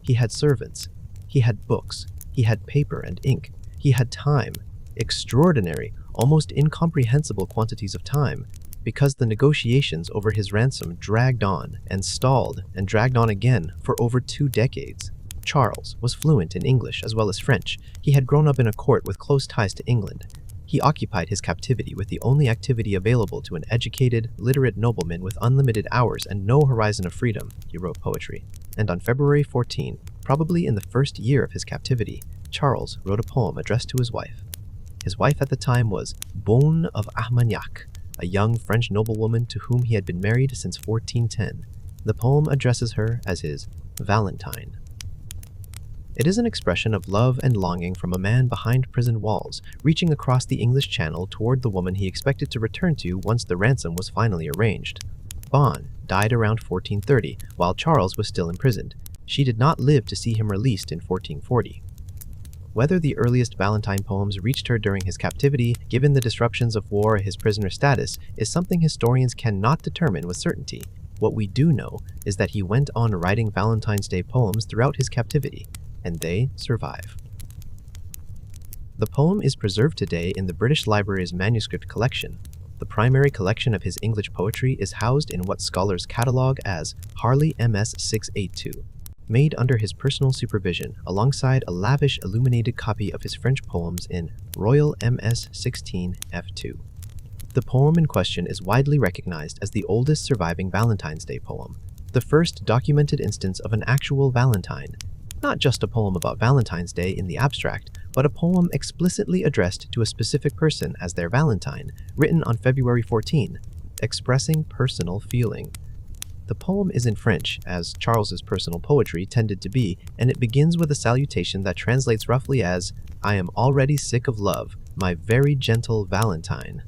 He had servants. He had books. He had paper and ink. He had time, extraordinary, almost incomprehensible quantities of time, because the negotiations over his ransom dragged on and stalled and dragged on again for over 2 decades. Charles was fluent in English as well as French. He had grown up in a court with close ties to England. He occupied his captivity with the only activity available to an educated, literate nobleman with unlimited hours and no horizon of freedom. He wrote poetry. And on February 14, probably in the first year of his captivity, Charles wrote a poem addressed to his wife. His wife at the time was Bonne of Armagnac, a young French noblewoman to whom he had been married since 1410. The poem addresses her as his Valentine. It is an expression of love and longing from a man behind prison walls, reaching across the English Channel toward the woman he expected to return to once the ransom was finally arranged. Bonne died around 1430, while Charles was still imprisoned. She did not live to see him released in 1440. Whether the earliest Valentine poems reached her during his captivity, given the disruptions of war or his prisoner status, is something historians cannot determine with certainty. What we do know is that he went on writing Valentine's Day poems throughout his captivity, and they survive. The poem is preserved today in the British Library's manuscript collection. The primary collection of his English poetry is housed in what scholars catalogue as Harley MS 682. Made under his personal supervision, alongside a lavish illuminated copy of his French poems in Royal MS 16 F2. The poem in question is widely recognized as the oldest surviving Valentine's Day poem, the first documented instance of an actual Valentine, not just a poem about Valentine's Day in the abstract, but a poem explicitly addressed to a specific person as their Valentine, written on February 14, expressing personal feeling. The poem is in French, as Charles's personal poetry tended to be, and it begins with a salutation that translates roughly as, "I am already sick of love, my very gentle Valentine."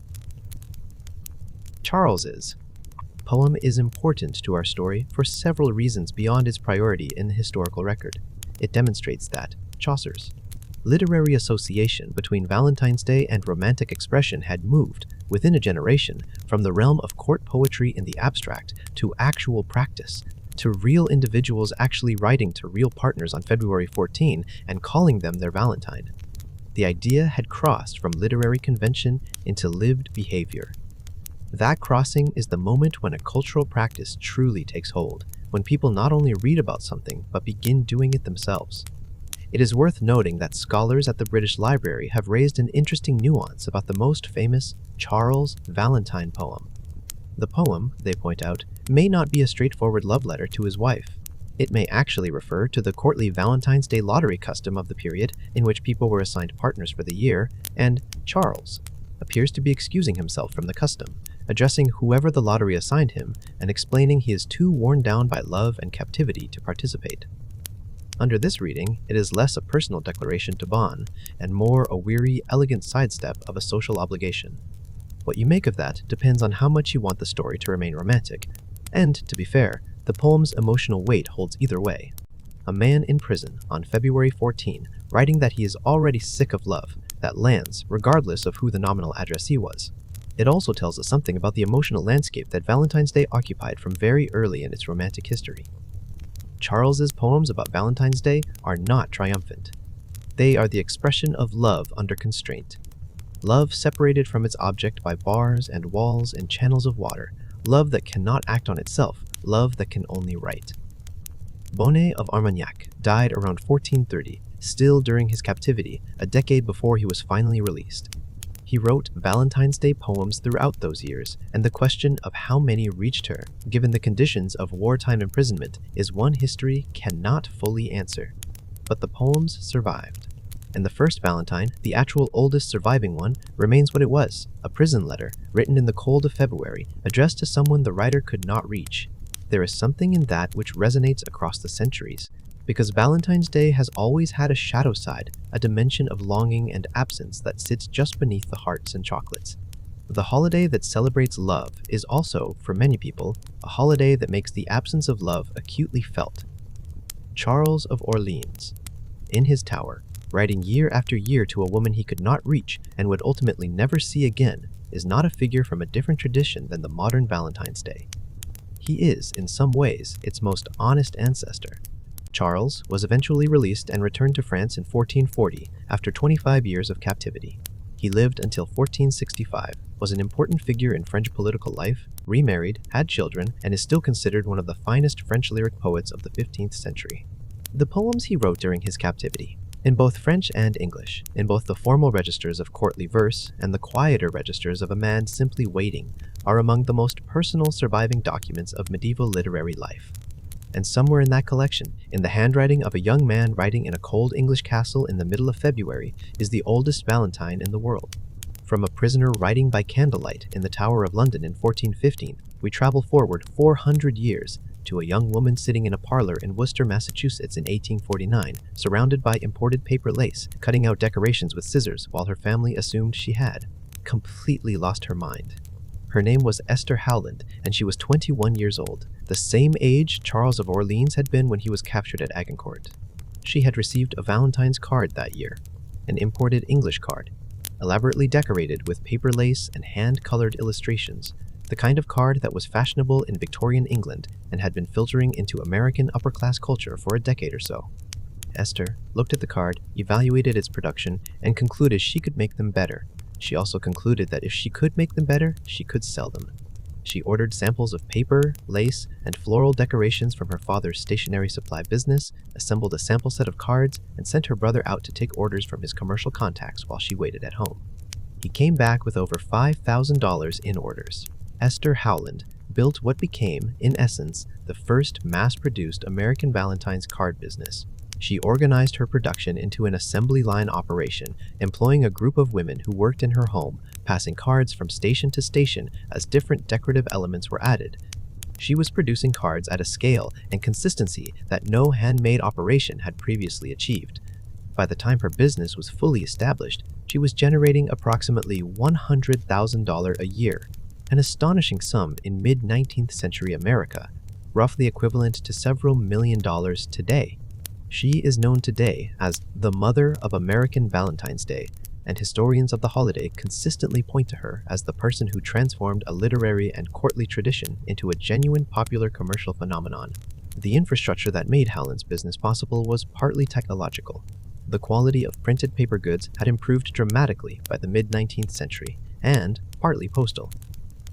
Charles's poem is important to our story for several reasons beyond its priority in the historical record. It demonstrates that Chaucer's literary association between Valentine's Day and romantic expression had moved, within a generation, from the realm of court poetry in the abstract to actual practice, to real individuals actually writing to real partners on February 14 and calling them their Valentine. The idea had crossed from literary convention into lived behavior. That crossing is the moment when a cultural practice truly takes hold, when people not only read about something, but begin doing it themselves. It is worth noting that scholars at the British Library have raised an interesting nuance about the most famous Charles Valentine poem. The poem, they point out, may not be a straightforward love letter to his wife. It may actually refer to the courtly Valentine's Day lottery custom of the period in which people were assigned partners for the year, and Charles appears to be excusing himself from the custom, addressing whoever the lottery assigned him and explaining he is too worn down by love and captivity to participate. Under this reading, it is less a personal declaration to Bon, and more a weary, elegant sidestep of a social obligation. What you make of that depends on how much you want the story to remain romantic, and, to be fair, the poem's emotional weight holds either way. A man in prison on February 14, writing that he is already sick of love, that lands regardless of who the nominal addressee was. It also tells us something about the emotional landscape that Valentine's Day occupied from very early in its romantic history. Charles's poems about Valentine's Day are not triumphant. They are the expression of love under constraint. Love separated from its object by bars and walls and channels of water. Love that cannot act on itself. Love that can only write. Bonnet of Armagnac died around 1430, still during his captivity, a decade before he was finally released. He wrote Valentine's Day poems throughout those years, and the question of how many reached her, given the conditions of wartime imprisonment, is one history cannot fully answer. But the poems survived. And the first Valentine, the actual oldest surviving one, remains what it was, a prison letter, written in the cold of February, addressed to someone the writer could not reach. There is something in that which resonates across the centuries, because Valentine's Day has always had a shadow side, a dimension of longing and absence that sits just beneath the hearts and chocolates. The holiday that celebrates love is also, for many people, a holiday that makes the absence of love acutely felt. Charles of Orleans, in his tower, writing year after year to a woman he could not reach and would ultimately never see again, is not a figure from a different tradition than the modern Valentine's Day. He is, in some ways, its most honest ancestor. Charles was eventually released and returned to France in 1440 after 25 years of captivity. He lived until 1465, was an important figure in French political life, remarried, had children, and is still considered one of the finest French lyric poets of the 15th century. The poems he wrote during his captivity, in both French and English, in both the formal registers of courtly verse and the quieter registers of a man simply waiting, are among the most personal surviving documents of medieval literary life. And somewhere in that collection, in the handwriting of a young man writing in a cold English castle in the middle of February, is the oldest Valentine in the world. From a prisoner writing by candlelight in the Tower of London in 1415, we travel forward 400 years to a young woman sitting in a parlor in Worcester, Massachusetts in 1849, surrounded by imported paper lace, cutting out decorations with scissors while her family assumed she had completely lost her mind. Her name was Esther Howland, and she was 21 years old, the same age Charles of Orleans had been when he was captured at Agincourt. She had received a Valentine's card that year, an imported English card, elaborately decorated with paper lace and hand-colored illustrations, the kind of card that was fashionable in Victorian England and had been filtering into American upper-class culture for a decade or so. Esther looked at the card, evaluated its production, and concluded she could make them better. She also concluded that if she could make them better, she could sell them. She ordered samples of paper, lace, and floral decorations from her father's stationery supply business, assembled a sample set of cards, and sent her brother out to take orders from his commercial contacts while she waited at home. He came back with over $5,000 in orders. Esther Howland built what became, in essence, the first mass-produced American Valentine's card business. She organized her production into an assembly line operation, employing a group of women who worked in her home, passing cards from station to station as different decorative elements were added. She was producing cards at a scale and consistency that no handmade operation had previously achieved. By the time her business was fully established, she was generating approximately $100,000 a year, an astonishing sum in mid-19th century America, roughly equivalent to several $1,000,000 today. She is known today as the mother of American Valentine's Day, and historians of the holiday consistently point to her as the person who transformed a literary and courtly tradition into a genuine popular commercial phenomenon. The infrastructure that made Howland's business possible was partly technological. The quality of printed paper goods had improved dramatically by the mid-19th century, and partly postal.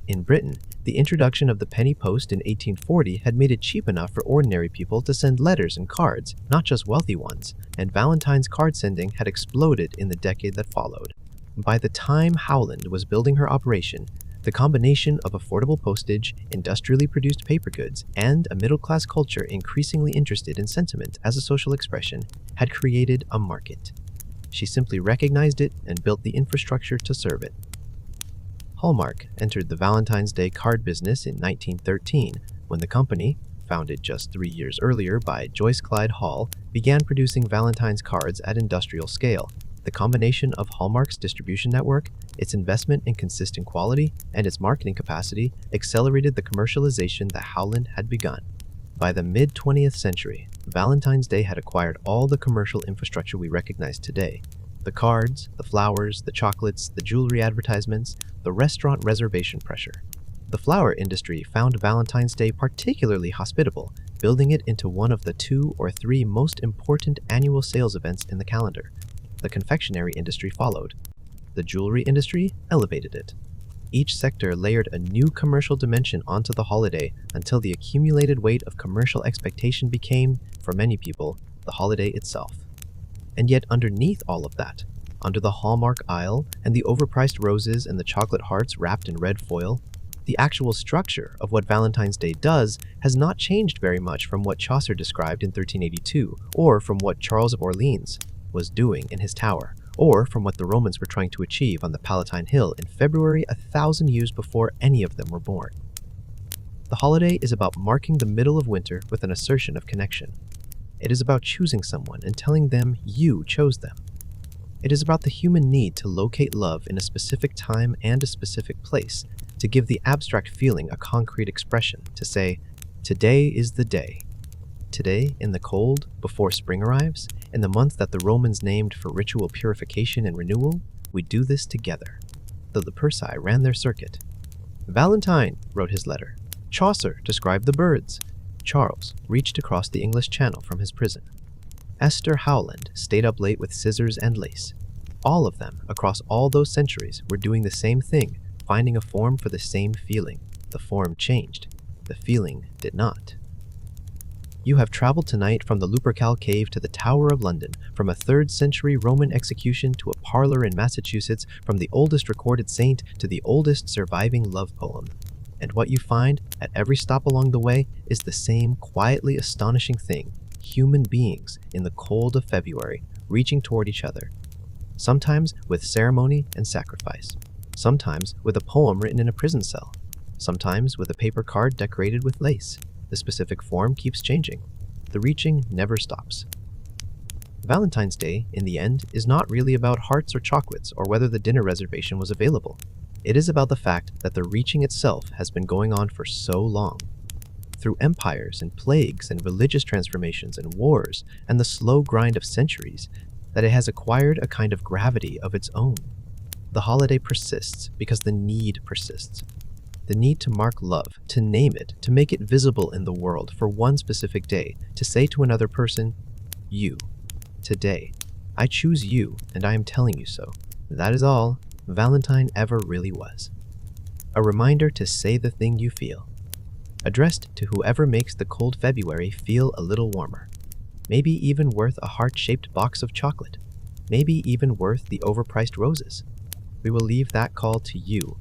In Britain, the introduction of the penny post in 1840 had made it cheap enough for ordinary people to send letters and cards, not just wealthy ones, and Valentine's card sending had exploded in the decade that followed. By the time Howland was building her operation, the combination of affordable postage, industrially produced paper goods, and a middle-class culture increasingly interested in sentiment as a social expression had created a market. She simply recognized it and built the infrastructure to serve it. Hallmark entered the Valentine's Day card business in 1913 when the company, founded just 3 years earlier by Joyce Clyde Hall, began producing Valentine's cards at industrial scale. The combination of Hallmark's distribution network, its investment in consistent quality, and its marketing capacity accelerated the commercialization that Howland had begun. By the mid-20th century, Valentine's Day had acquired all the commercial infrastructure we recognize today. The cards, the flowers, the chocolates, the jewelry advertisements, the restaurant reservation pressure. The flower industry found Valentine's Day particularly hospitable, building it into one of the 2 or 3 most important annual sales events in the calendar. The confectionery industry followed. The jewelry industry elevated it. Each sector layered a new commercial dimension onto the holiday until the accumulated weight of commercial expectation became, for many people, the holiday itself. And yet underneath all of that, under the Hallmark aisle and the overpriced roses and the chocolate hearts wrapped in red foil, the actual structure of what Valentine's Day does has not changed very much from what Chaucer described in 1382, or from what Charles of Orleans was doing in his tower, or from what the Romans were trying to achieve on the Palatine Hill in February 1,000 years before any of them were born. The holiday is about marking the middle of winter with an assertion of connection. It is about choosing someone and telling them you chose them. It is about the human need to locate love in a specific time and a specific place, to give the abstract feeling a concrete expression, to say, today is the day. Today, in the cold, before spring arrives, in the month that the Romans named for ritual purification and renewal, we do this together. The Leperci ran their circuit. Valentine wrote his letter. Chaucer described the birds. Charles reached across the English Channel from his prison. Esther Howland stayed up late with scissors and lace. All of them, across all those centuries, were doing the same thing, finding a form for the same feeling. The form changed. The feeling did not. You have traveled tonight from the Lupercal Cave to the Tower of London, from a 3rd century Roman execution to a parlor in Massachusetts, from the oldest recorded saint to the oldest surviving love poem. And what you find at every stop along the way is the same quietly astonishing thing: human beings in the cold of February, reaching toward each other. Sometimes with ceremony and sacrifice. Sometimes with a poem written in a prison cell. Sometimes with a paper card decorated with lace. The specific form keeps changing. The reaching never stops. Valentine's Day, in the end, is not really about hearts or chocolates or whether the dinner reservation was available. It is about the fact that the reaching itself has been going on for so long. Through empires and plagues and religious transformations and wars and the slow grind of centuries, that it has acquired a kind of gravity of its own. The holiday persists because the need persists. The need to mark love, to name it, to make it visible in the world for one specific day, to say to another person, you, today, I choose you and I am telling you so. That is all Valentine ever really was. A reminder to say the thing you feel. Addressed to whoever makes the cold February feel a little warmer. Maybe even worth a heart-shaped box of chocolate. Maybe even worth the overpriced roses. We will leave that call to you